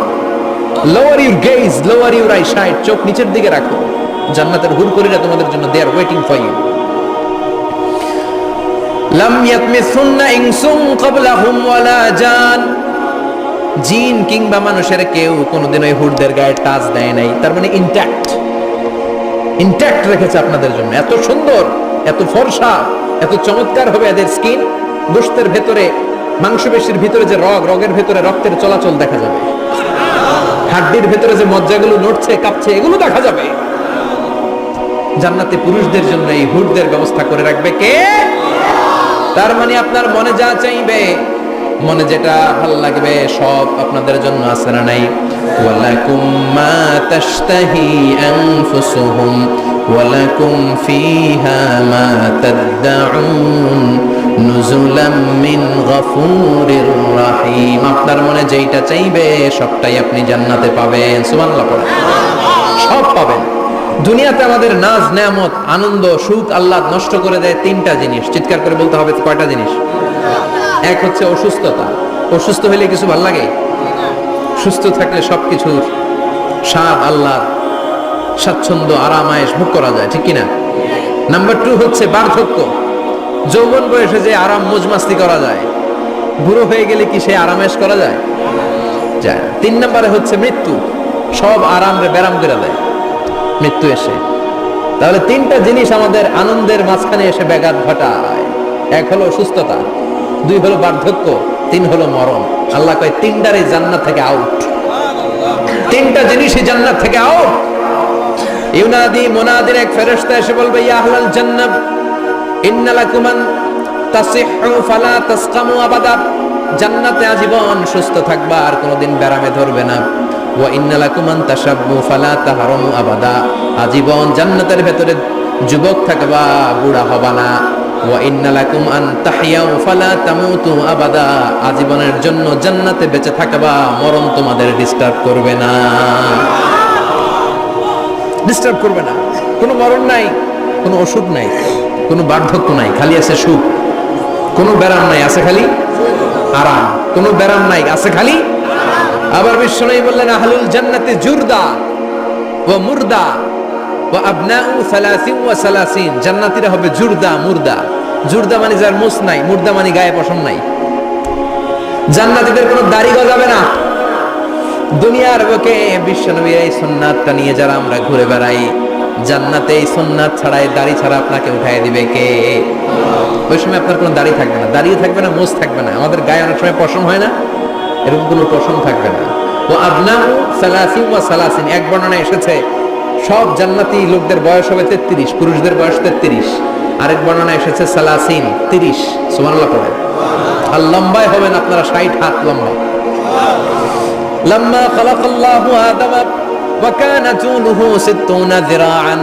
lower your gauge, lower your I side, চোখ নিচের দিকে রাখো। জান্নাতের হুরপরীরা তোমাদের জন্য দে আর ওয়েটিং ফর ইউ। লাম ইয়াতমিসুন্না ইনসুন ক্বাবলাহুম ওয়ালা জান, জিন কিংবা মানুষের কেউ কোনোদিন ওই হুরদের গায়ে টাচ দেয় নাই। তার মানে ইনট্যাক্ট রেখেছে আপনাদের জন্য। এত সুন্দর, এত ফর্সা, এত চমৎকার হবে এদের স্কিন। গোশতের ভেতরে, মাংসপেশির ভিতরে যে রগের ভেতরে রক্তের চলাচল দেখা যাবে, হাড্ডির ভেতরে যে মজ্জাগুলো নড়ছে কাঁপছে এগুলো দেখা যাবে। জান্নাতে পুরুষদের জন্য এই হুরদের ব্যবস্থা করে রাখবে কে? তার মানে আপনার মনে যা চাইবে, মনে যেটা ভালো লাগবে সব আপনাদের জন্য আছে না নাই? ওয়ালাকুম মা তাশতাহি আনফুসুহুম ওয়ালাকুম ফিহা মা তাদউন নুজুলাম মিন গফুরির রহিম। আপনার মনে যেটা চাইবে সবটাই আপনি জান্নাতে পাবেন। সুবহানাল্লাহ পড়েন। সব পাবেন। দুনিয়াতে আমাদের নাজ নেয়ামত, আনন্দ, সুখ আল্লাহ নষ্ট করে দেয় তিনটা জিনিস। চিৎকার করে বলতে হবে কয়টা জিনিস? এক হচ্ছে অসুস্থতা। অসুস্থ হইলে কিছু ভাল লাগে? সুস্থ থাকলে সবকিছুর স্বাদ আল্লাহর, স্বাচ্ছন্দ্য, আরাম আয়েশ ভোগ করা যায়, ঠিক কিনা? নাম্বার 2 হচ্ছে বার্ধক্য। যৌবন বয়সে যে আরাম মজমাস্তি করা যায়, বুড়ো হয়ে গেলে কি সে আরামেশ করা যায়? যায় না। 3 নম্বরে হচ্ছে মৃত্যু। সব আরাম রে ব্যারাম করে দেয় মৃত্যু এসে। তাহলে 3টা জিনিস আমাদের আনন্দের মাঝখানে এসে ব্যাঘাত ঘটায়। এক হলো অসুস্থতা, 2 হলো বার্ধক্য, 3 হলো মরণ। আল্লাহ কয় 3টারই জান্নাত থেকে আউট। 3টা জিনিসই জান্নাত থেকে আউট। ইউনাদি মুনাদির এক ফেরেশতা এসে বলবে, ইয়া আহলাল জান্নাহ ইন্না লাকুম আন তাসিহু ফালা তাসকামু আবাদা। জান্নাতে আজীবন সুস্থ থাকবা, আর কোনোদিন ব্যারামে ধরবে না। ওয়া ইন্না লাকুম আন তাশাব্বু ফালা তাহরামু আবাদা। আজীবন জান্নাতের ভেতরে যুবক থাকবা, বুড়া হবা না। ওয়া ইন্না লাকুম আন তাহইয়াউ ফালা তামুতু আবাদা। আজীবনের জন্য জান্নাতে বেঁচে থাকবা, মরণ তোমাদের ডিস্টার্ব করবে না। ডিস্টার্ব করবে না। কোনো মরণ নাই, কোনো অসুখ নাই, কোনো বার্ধক্য নাই, খালি আছে সুখ। কোনো ব্যারাম নাই, আছে খালি আরাম। কোনো ব্যারাম নাই, আছে খালি। আবার বিশ্বনবী বললেন, আহলুল জান্নাতি জুরদা ওয়া মুরদা ওয়া আবনাউ 30 ওয়া 30। জান্নাতীরা হবে জুরদা, মুরদা। জুরদা মানে যার মুছ নাই, মুরদা মানে গায়ে পশম নাই। জান্নাতীদের কোনো দাড়ি গজাবে না। দুনিয়ার বুকে বিশ্বনবীর এই সুন্নাতটা নিয়ে যারা আমরা ঘুরে বেড়াই, জান্নাতে এই সুন্নাত ছাড়াই দাড়ি ছাড়া আপনাকে উঠায় দিবে কে? ওই সময় আপনার কোনো দাড়ি থাকবে না, দাড়িও থাকবে না, মোজ থাকবে না। আমাদের গায়ে অনেক সময় পশম হয় না, এরকম কোনো পশম থাকবে না। ও আবনাউ সালাসিন ওয়া সালাসিন, এক বর্ণনায় এসেছে সব জান্নাতি লোকদের বয়স হবে 33, পুরুষদের বয়স 33। আরেক বর্ণনায় এসেছে সালাসিন, 30। সুবহানাল্লাহ পড়ে। আর লম্বায় হবেন আপনারা 60 হাত লম্বা। লাম্মা খালাকাল্লাহু আদামা ওয়া কানা তুলুহু 60 যিরাআন,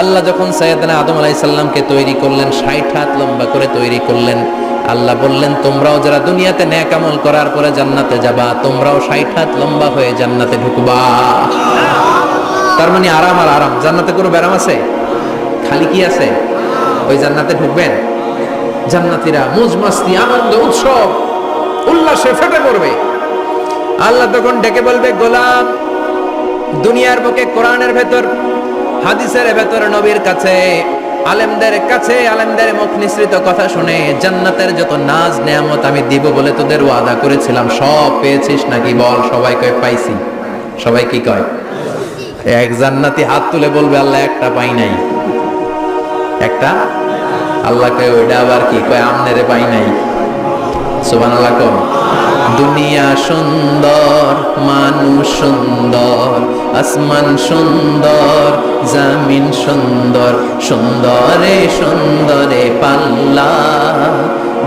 আল্লাহ যখন সাইয়েদনা আদম আলাইহিস সালামকে তৈরি করলেন, 60 হাত লম্বা করে তৈরি করলেন। আল্লাহ বললেন তোমরাও যারা দুনিয়াতে নেক আমল করার পরে জান্নাতে যাবা, তোমরাও 60 হাত লম্বা হয়ে জান্নাতে ঢুকবা। তার মানে আরাম আর আরাম, জান্নাতে কোনো ব্যারাম আছে? খালি কি আছে? ওই জান্নাতে ঢুকবেন, জান্নাতীরা মौज মাস্তি আনন্দ উৎসব উল্লাসে ফেটে পড়বে। আল্লাহ তখন ডেকে বলবে গোলাম, দুনিয়ার বুকে কোরআনের ভেতর হাদিসের ভেতর নবীর কাছে আলেমদের কাছে আলেমদের মুখ নিঃসৃত কথা শুনে জান্নাতের যত নাজ নেয়ামত আমি দিব বলে তোদের ওয়াদা করেছিলাম সব পেয়েছিস নাকি? বল। সবাই কয় পাইছি। সবাই কি কয়? এক জান্নাতি হাত তুলে বলবে আল্লাহ একটা পাই নাই। একটা? আল্লাহ কয় ওইটা আবার কি? কয় আমনেরে পাই নাই। সুবহানাল্লাহ কোন? দুনিয়া সুন্দর, মানুষ সুন্দর, আসমান সুন্দর, জমিন সুন্দর, সুন্দরে সুন্দরে পাল্লা,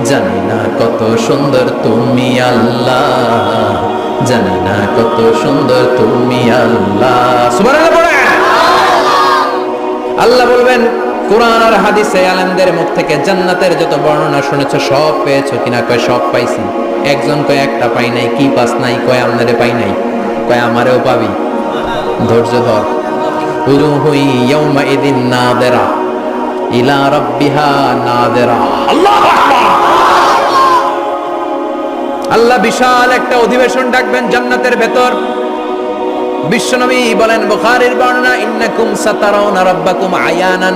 জানি না কত সুন্দর তুমি আল্লাহ, জানি না কত সুন্দর তুমি আল্লাহ। সুবহানাল্লাহ পড়েন। আল্লাহ বলবেন কোরআন আর হাদিসে আলেমদের মুখ থেকে জান্নাতের যত বর্ণনা শুনেছো সব পেয়েছো কিনা? কয় সব পাইছি। একজন কয় একটা পাই নাই। কি পাস নাই? কয় আমনারে পাই নাই। কয় আমারেও পাবি। ধৈর্য ধর। উজুহুই ইয়াউমা ইদিন নাদিরা ইলা রাব্বিহা নাদিরা। আল্লাহু আকবার। আল্লাহ বিশাল একটা অধিবেশন ডাকবেন জান্নাতের ভেতর। বিশ্বনবী বলেন বুখারীর বর্ণনা, ইন্নাকুম সাতারাউনা রাব্বাকুম আয়ানান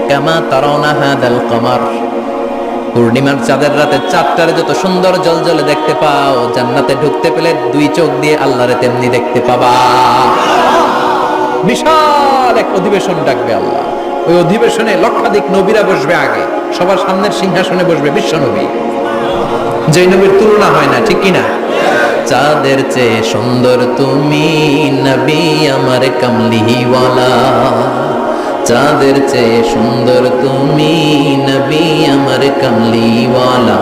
কামা তারাউনা হাদাল কমার। পূর্ণিমার চাঁদের রাতে চাঁদটারে যত সুন্দর জ্বলজ্বলে দেখতে পাও, জান্নাতে ঢুকতে পেলে দুই চোখ দিয়ে আল্লাহরে তেমনি দেখতে পাবা। বিশাল এক অধিবেশন ডাকবে আল্লাহ। ওই অধিবেশনে লক্ষাধিক নবীরা বসবে। আগে সবার সামনের সিংহাসনে বসবে বিশ্বনবী, যে নবীর তুলনা হয় না, ঠিক কিনা? চাঁদের চেয়ে সুন্দর তুমি নবী আমার কামলিওয়ালা, চাঁদের চেয়ে সুন্দর তুমি নবী আমার কামলিওয়ালা,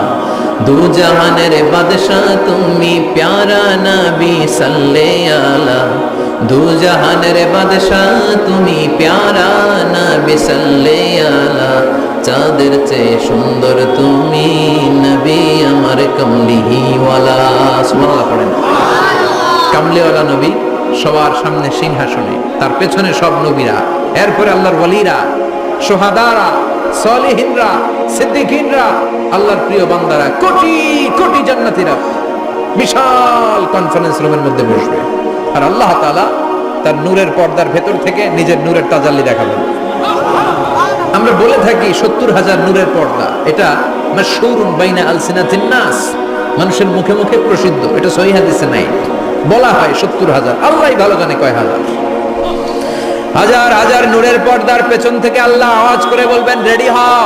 দু জাহানের বাদশাহ তুমি প্যারা নবী সাল্লে আলা, দু জাহানের বাদশাহ তুমি প্যারা নবী সাল্লে আলা, চাঁদের চেয়ে সুন্দর তুমি নবী আমার কামলিওয়ালা। সুবহানাল্লাহ পড়েন। কামলিওয়ালা নবী সবার সামনে সিংহাসনে, তার পেছনে সব নবীরা, এরপরে আল্লাহর ওয়ালিরা, শুহাদারা, সালেহিনরা, সিদ্দিকিনরা, আল্লাহর প্রিয় বান্দারা, কোটি কোটি জান্নাতীরা বিশাল কনফারেন্স রুমের মধ্যে বসবে। আর আল্লাহ তাআলা তার নূরের পর্দার ভেতর থেকে নিজের নূরের তাজাল্লি দেখাবেন। আমরা বলে থাকি 70,000 নূরের পর্দা, এটা মাশহুরুন বাইনা আলসিনাতিন নাস, মানুষের মুখে মুখে প্রসিদ্ধ। এটা সহিহ হাদিসে নাই। বলা হয় 70,000, আল্লাহই ভালো জানে কয় হাজার। হাজার হাজার নূরের পর্দার পেছন থেকে আল্লাহ আওয়াজ করে বলবেন রেডি হও,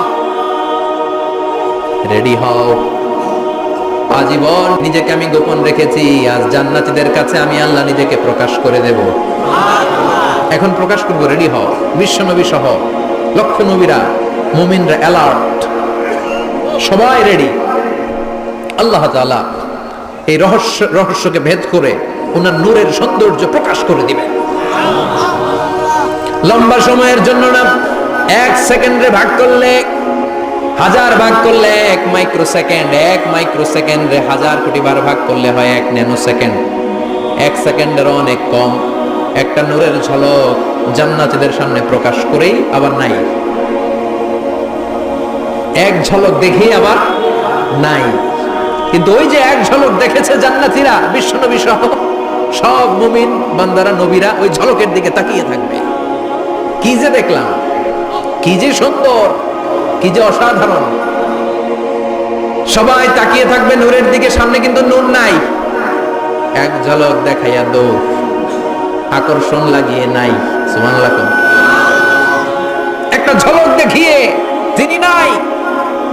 রেডি হও। আজীবন নিজেকে আমি গোপন রেখেছি, আজ জান্নাতীদের কাছে আমি আল্লাহ নিজেকে প্রকাশ করে দেব। এখন প্রকাশ করব, রেডি হও। বিশ্বনবী সহ লক্ষ নবীরা, মুমিনরা অ্যালার্ট, সবাই রেডি। আল্লাহ তাআলা এই রহস্যকে ভেদ করে ওনার নূরের সৌন্দর্য প্রকাশ করে দিবেন। লম্বা সময়ের জন্য না, 1 সেকেন্ডে ভাগ করলে, হাজার ভাগ করলে 1 মাইক্রোসেকেন্ড, 1 মাইক্রোসেকেন্ডে 1000 কোটি বার ভাগ করলে হয় 1 ন্যানো সেকেন্ড। 1 সেকেন্ডের অনেক কম একটা নূরের ঝলক জান্নাতীদের সামনে প্রকাশ করেই আবার নাই, এক ঝলক দেখেই আবার নাই। কিন্তু ওই যে এক ঝলক দেখেছে জান্নাতীরা, বিশ্বনবী সহ সব মুমিন বান্দারা, নবীরা ওই ঝলকের দিকে তাকিয়ে থাকবে। কি যে দেখলাম, কি যে সুন্দর, কি যে অসাধারণ। সবাই তাকিয়ে থাকবে নূরের দিকে, সামনে কিন্তু নূর নাই। এক ঝলক দেখাইয়া দৌড়, আকর্ষণ লাগিয়ে নাই। সুবহানাল্লাহ। একটা ঝলক দেখিয়ে তিনি নাই,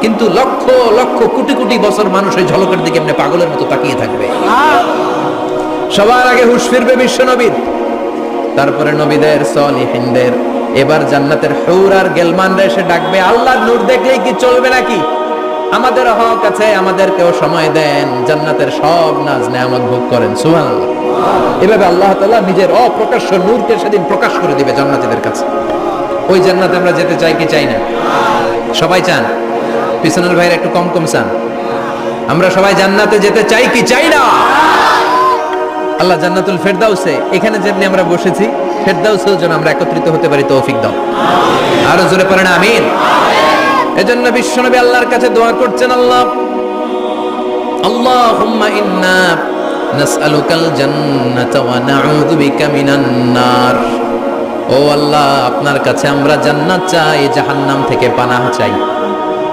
কিন্তু লক্ষ লক্ষ কোটি কোটি বছর মানুষ ওই ঝলকের দিকে এমনি পাগলের মতো তাকিয়ে থাকবে। সবার আগে হুঁশ ফিরবে বিশ্ব নবীর, তারপরে নবীদের, সলিহিনদের। এবার জান্নাতের হুর আর গেলমানরা এসে ডাকবে, আল্লাহর নূর দেখলেই কি চলবে নাকি? আমাদের হক আছে, আমাদেরকেও সময় দেন, জান্নাতের সব নাজ নেয়ামত ভোগ করেন। সুবহানাল্লাহ। এভাবে আল্লাহ তাআলা নিজের অপ্রকাশ্য নূরকে সেদিন প্রকাশ করে দিবে জান্নাতীদের কাছে। ওই জান্নাতে আমরা যেতে চাই কি চাই না? সবাই চান? পিছনের ভাইরা একটু কম কম চান। আমরা সবাই জান্নাতে যেতে চাই কি চাই না? আল্লাহ জান্নাতুল ফেরদাউসে, এখানে যেমনি আমরা বসেছি, ফেরদাউসেও যেন আমরা একত্রিত হতে পারি, তৌফিক দাও। আরো জোরে পড়েন আমিন। এজন্য বিশ্বনবী আল্লাহর কাছে দোয়া করছেন, আল্লাহ আল্লাহুম্মা ইন্না নাসআলুকাল জান্নাতা ওয়া নাউযু বিকা মিনান নার। ও আল্লাহ, আপনার কাছে আমরা জান্নাত চাই, জাহান্নাম থেকে পানাহ চাই।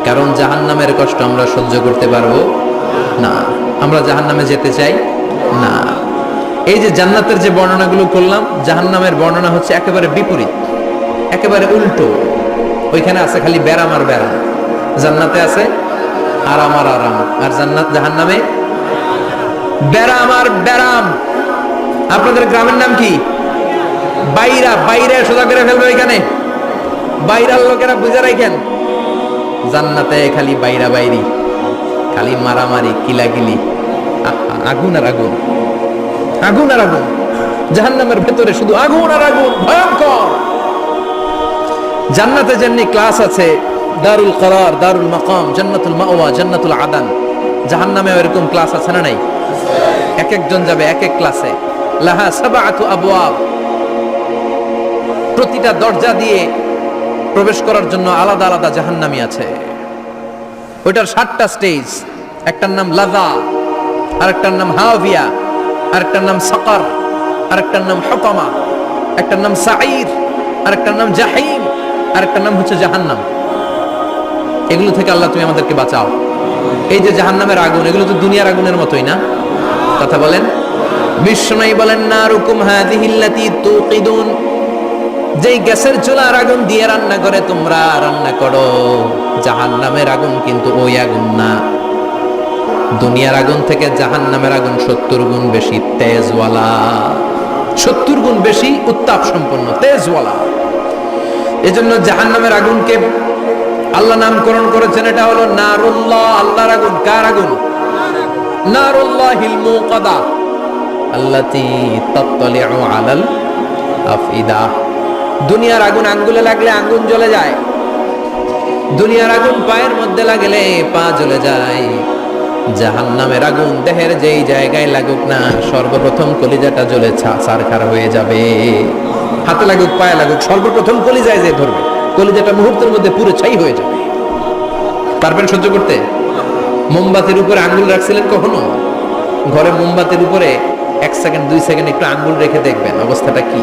কারণ জাহান্নামের কষ্ট আমরা সহ্য করতে পারবো না। আমরা জাহান্নামে যেতে চাই না। এই যে জান্নাতের যে বর্ণনাগুলো করলাম, জাহান্নামের বর্ণনা হচ্ছে একেবারে বিপরীত, একেবারে উল্টো। ওইখানে আছে খালি ব্যারাম আর ব্যারাম, জান্নাতে আছে আরাম আর আরাম। আর জাহান্নামে ব্যারাম আর ব্যারাম। আপনাদের গ্রামের নাম কি? বাইরা। বাইরে সোজা করে ফেলবে ওইখানে, বাইরার লোকেরা বুঝে রাখেন। জান্নাতে খালি বাইরা বাইরি, খালি মারামারি, কিলাকিলি, আগুন আর আগুন, আগুন আর আগুন। জাহান্নামের ভেতরে শুধু আগুন আর আগুন, ভয়ঙ্কর। জান্নাতে যেমনি ক্লাস আছে, দারুল করার, দারুল মাকাম, জান্নাতুল মাওয়া, জান্নাতুল আদান। জাহান্নামে এরকম ক্লাস আছে না নাই? এক একজন যাবে এক এক ক্লাসে। লাহা সাবআতু আবওয়াব, প্রতিটা দরজা দিয়ে প্রবেশ করার জন্য আলাদা আলাদা জাহান্নামী আছে। ওইটার 7টা স্টেজ। একটার নাম লাযা, আরেকটার নাম হাওয়িয়া, আরেকটার নাম সাকার, আরেকটার নাম হুতামা, একটার নাম সাঈর, আরেকটার নাম জাহিম, আরেকটার নাম হচ্ছে জাহান্নাম। এগুলো থেকে আল্লাহ তুমি আমাদেরকে বাঁচাও। এই যে জাহান্নামের আগুন, এগুলো তো দুনিয়ার আগুনের মতোই না? কথা বলেন। বিশ্বনবী বলেন, নারুকুম হাযিহিল্লাতী তুকিদুন, যেই গ্যাসের চুলার আগুন দিয়ে রান্না করে তোমরা রান্না করো, জাহান্নামের আগুন কিন্তু ওই আগুন না। দুনিয়ার আগুন থেকে জাহান্নামের আগুন 70 গুণ বেশি তেজওয়ালা, 70 গুণ বেশি উত্তাপ সম্পন্ন, তেজওয়ালা। এজন্য জাহান্নামের আগুনকে আল্লাহ নামকরণ করেছেন, এটা হলো নারুল্লাহ, আল্লাহর আগুন। কার আগুন? নারুল্লাহিল মুকাদা আল্লাতী তাত্তালিউ আলাল আফইদা। দুনিয়ার আগুন আঙ্গুলে লাগলে আঙ্গুল জ্বলে যায়, দুনিয়ার আগুন পায়ের মধ্যে লাগলে পা জ্বলে যায়। জাহান্নামের আগুন দেহের যেই জায়গায় লাগুক না, সর্বপ্রথম কলিজাটা জ্বলে ছারখার হয়ে যাবে। হাতে লাগুক, পায়ে লাগুক, সর্বপ্রথম কলিজায় যে ধরবে, কলিজাটা মুহূর্তের মধ্যে পুরো ছাই হয়ে যাবে। পারবেন সহ্য করতে? মোমবাতির উপরে আঙ্গুল রাখছিলেন কখনো? ঘরে মোমবাতির উপরে 1 সেকেন্ড 2 সেকেন্ড একটু আঙ্গুল রেখে দেখবেন অবস্থাটা কি।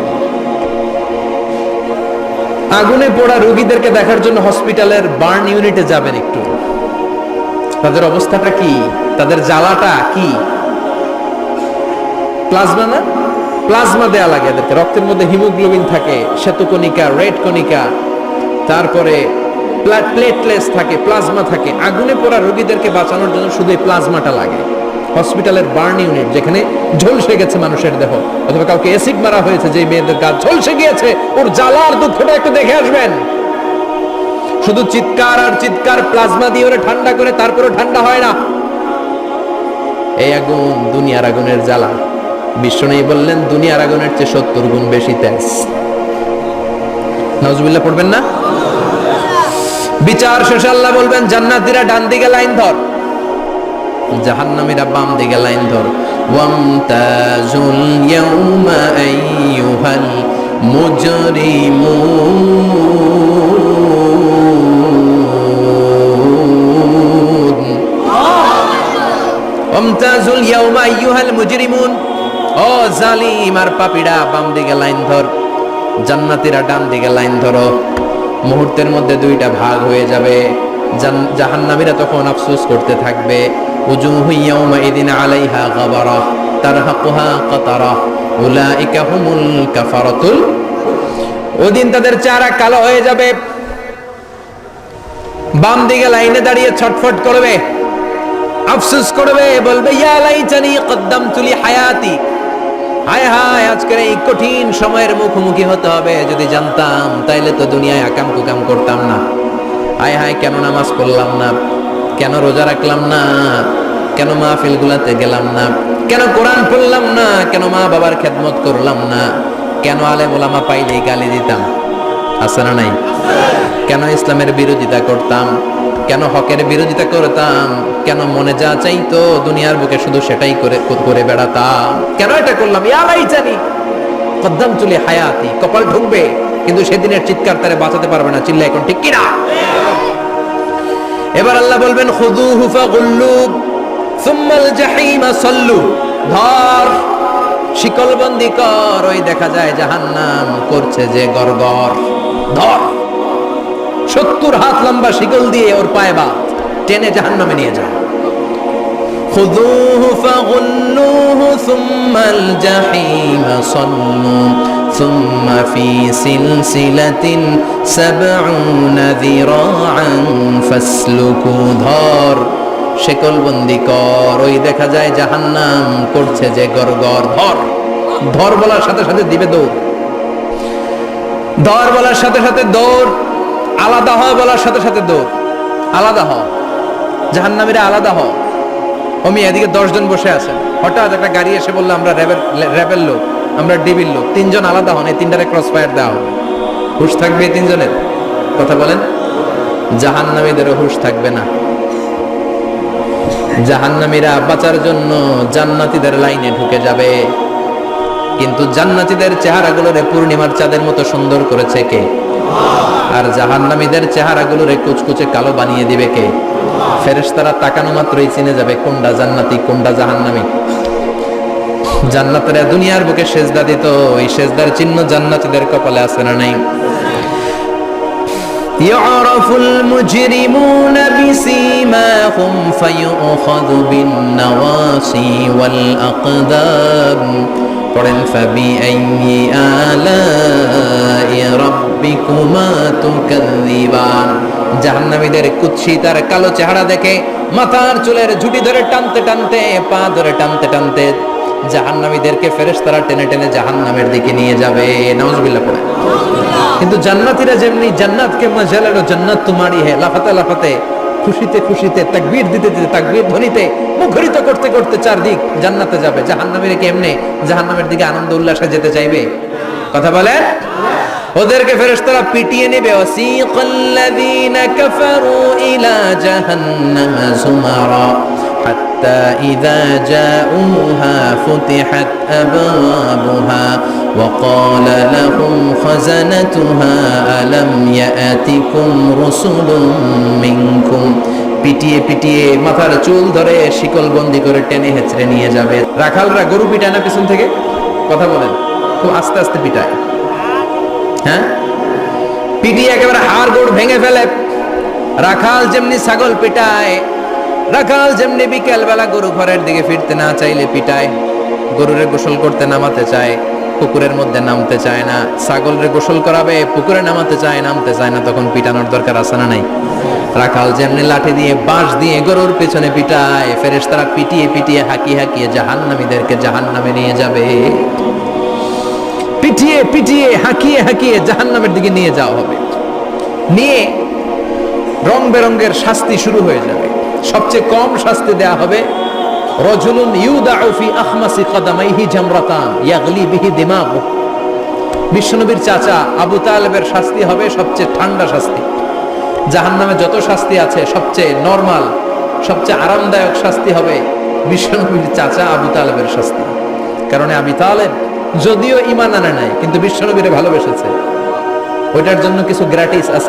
আগুনে পোড়া রোগীদেরকে দেখার জন্য হসপিটালের বার্ন ইউনিটে যাবেন, একটু তাদের অবস্থাটা কি, তাদের জ্বালাটা কি। প্লাজমা না, প্লাজমা দেয়া লাগে এদেরকে। রক্তের মধ্যে হিমোগ্লোবিন থাকে, শ্বেতকণিকা, রেড কণিকা, তারপরে প্লেটলেটস থাকে, প্লাজমা থাকে। আগুনে পোড়া রোগীদেরকে বাঁচানোর জন্য শুধু এই প্লাজমাটা লাগে। হসপিটালের বার্ন ইউনিট, যেখানে ঝলসে গেছে মানুষের দেহ, অথবা কাউকে অ্যাসিড মারা হয়েছে, যে মেয়েদের গা ঝলসে গিয়েছে, ওর জ্বালার দুঃখটা একটু দেখে আসবেন। শুধু চিৎকার আর চিৎকার, প্লাজমা দিয়ে ওরে ঠান্ডা করে, তারপরে ঠান্ডা হয় না। এই আগুন দুনিয়ার আগুনের জ্বালা। বিশ্বনবী বললেন, দুনিয়ার আগুনের চেয়ে 70 গুণ বেশি তেজ। নাউজুবিল্লাহ পড়বেন না? বিচার শেষে আল্লাহ বলবেন, জান্নাতীরা ডান দিকে লাইন ধর, জাহান্নামীরা বাম দিকে লাইন ধর। ওয়ামতাজুল ইয়াউমা আইয়ুহাল মুজরিমুন, ওয়ামতাজুল ইয়াউমা আইয়ুহাল মুজরিমুন। ও জালিম আর পাপীরা, বাম দিকে লাইন ধর, জান্নাতীরা ডান দিকে লাইন ধরো। মুহূর্তের মধ্যে 2টা ভাগ হয়ে যাবে। জাহান্নামীরা তখন আফসোস করতে থাকবে, উজুহু ইয়াউমাইদিন আলাইহা গাবারা তারহাকুহা কাতারা উলাইকা হুমুল কাফারাতুল। ওদিন তাদের চেহারা কালো হয়ে যাবে, বাম দিকে লাইনে দাঁড়িয়ে ছটফট করবে, আফসোস করবে, বলবে ইয়া লাইতানি কদ্দামতু লি হায়াতি, হায় হায় আজকের এই কঠিন সময়ের মুখোমুখি হতে হবে, যদি জানতাম তাইলে তো দুনিয়ায় আকাম কুকাম করতাম না। হায় হায় কেন নামাজ পড়লাম না, কেন রোজা রাখলাম না, কেন মাহফিল গুলাতে গেলাম না, কেন কোরআন পড়লাম না, কেন মা বাবার খেদমত করলাম না, কেন আলেম ওলামা পাইলেই গালি দিতাম, আছে না নাই? কেন ইসলামের বিরোধিতা করতাম, কেন হকের বিরোধিতা করতাম, কেন মনে যা চাইতো দুনিয়ার বুকে শুধু সেটাই করে বেড়াতাম, কেন এটা করলাম? ইয়া লাইতানি কদ্দামতু লি হায়াতি, কপাল ঢুকবে কিন্তু সেদিনের চিৎকার তারে বাঁচাতে পারবে না। চিল্লা এখন ঠিক কিনা? এবার আল্লাহ বলবেন খুযুহু ফাগুল্লু সুম্মাল জাহিমা সাল্লু, ধর শিকলবন্দি কর, ওই দেখা যায় জাহান্নাম করছে যে গড়গড়, ধর 70 হাত লম্বা শিকল দিয়ে ওর পায়ে বাঁধ, টেনে জাহান্নামে নিয়ে যায়। খুযুহু ফাগুল্লুহু সুম্মাল জাহিমা সাল্লু সুম্মা ফি সিলসিলাতিন ৭০ যিরাআন ফাসলুকু, ধর শিকলবন্দি কর, ওই দেখা যায় জাহান্নাম করছে যে গড়গড়, ধর। ধর বলার সাথে সাথে দিবে দৌড়, ধর বলার সাথে সাথে দৌড়, আলাদা হয় বলার সাথে সাথে দৌড়, আলাদা হ, জাহান্নামীরা আলাদা হ। অমি এদিকে 10 জন বসে আছেন, হঠাৎ একটা গাড়ি এসে বললো আমরা র্যাবের লোক, আমরা ডিবির লোক, 3 জন আলাদা হন, এই 3টারে ক্রস ফায়ার দেওয়া হবে। হুশ থাকবে এই 3 জনের? কথা বলেন। জাহান্নামীদেরও হুশ থাকবে না। জাহান্নামীরা বাঁচার জন্য জান্নাতীদের লাইনে ঢুকে যাবে, কিন্তু জান্নাতীদের চেহারাগুলোরে পূর্ণিমার চাঁদের মতো সুন্দর করেছে কে? আর জাহান্নামীদের চেহারাগুলোরে কুচকুচে কালো বানিয়ে দিবে কে? ফেরেশতারা তাকানো মাত্রই চিনে যাবে কোনটা জান্নাতি কোনটা জাহান্নামী। জান্নাতীরা দুনিয়ার বুকে সেজদা দিত, এই সেজদার চিহ্ন জান্নাতীদের কপালে আছে না নাই? يعرف المجرمون بسيماهم فيؤخذ بالنواصي والأقدام قرن فبأي آلاء ربكما تكذبان। জাহান্নামীদের কুৎসিত আর কালো চেহারা দেখে মাথার চুলের ঝুঁটি ধরে টানতে টানতে, পা ধরে টানতে টানতে জাহান্নামীদেরকে ফেরেশতারা টেনে টেনে জাহান্নামের দিকে নিয়ে যাবে। নাউজুবিল্লাহ পড়ে। কিন্তু জান্নাতীরা যেমনি জান্নাতকে মজা লাগলো, জান্নাত তোমারই হে, লাফাতে লাফাতে, খুশিতে খুশিতে, তাকবীর দিতে দিতে, তাকবীর ধ্বনিতে মুখরিত করতে করতে চারদিক জান্নাতে যাবে। জাহান্নামীরা কেমনে জাহান্নামের দিকে আনন্দ উল্লাসে যেতে চাইবে? কথা বলে। ওদেরকে ফেরেশতারা পিটিয়ে নেবে। ওয়াসিকাল্লাযীনা কাফারু ইলা জাহান্নাম যুমারা হাত্তা ইযা জাউহা ফুতিহাত আবওয়াবুহা ওয়া ক্বালা লাহুম খাযানাতুহা আলাম ইয়াতিকুম রাসূলুম মিনকুম। পিটিয়ে পিটিয়ে মাথার চুল ধরে শিকলবন্দি করে টেনে হেঁচড়ে নিয়ে যাবে। রাখালরা গরু পিটায় না পিছন থেকে? কথা বলেন। খুব আস্তে আস্তে পিটায়, হ্যাঁ, পিটিয়ে একেবারে হাড় গোড় ভেঙে ফেলে। রাখাল যেমনি ছাগল পিটায়, রাখাল যেমনি বিকেল বেলা গরু ঘরের দিকে ফিরতে না চাইলে পিটায়, গরুরে গোসল করতে নামাতে চায়, পুকুরের মধ্যে নামতে চায় না, ছাগলরে গোসল করাবে, পুকুরে নামাতে চায়, নামতে চায় না, তখন পিটানোর দরকার আছে না নাই? রাখাল যেমনি লাঠি দিয়ে বাঁশ দিয়ে গরুর পেছনে পিটায়, ফেরেশতারা পিটিয়ে পিটিয়ে হাঁকিয়ে হাঁকিয়ে জাহান্নামীদেরকে জাহান্নামে নিয়ে যাবে। পিটিয়ে পিটিয়ে হাঁকিয়ে হাঁকিয়ে জাহান্নামের দিকে নিয়ে যাওয়া হবে। নিয়ে রং বেরঙের শাস্তি শুরু হয়ে যাবে। সবচেয়ে কম শাস্তি দেয়া হবে রাজুলুন ইউদাউ ফি আখমাসি কদামাইহি জামরাতান ইয়াগলি বিহি দিমাগু। বিশ্বনবীর চাচা আবু তালেবের শাস্তি হবে সবচেয়ে ঠান্ডা শাস্তি। জাহান্নামে যত শাস্তি আছে সবচেয়ে নরমাল, সবচেয়ে আরামদায়ক শাস্তি হবে বিশ্বনবীর চাচা আবু তালেবের শাস্তি। কারণ আবু তালেব যদিও ঈমান আনে নাই, কিন্তু বিশ্বনবীরে ভালোবেসেছে, ওইটার জন্য কিছু গ্র্যাটিস আছে।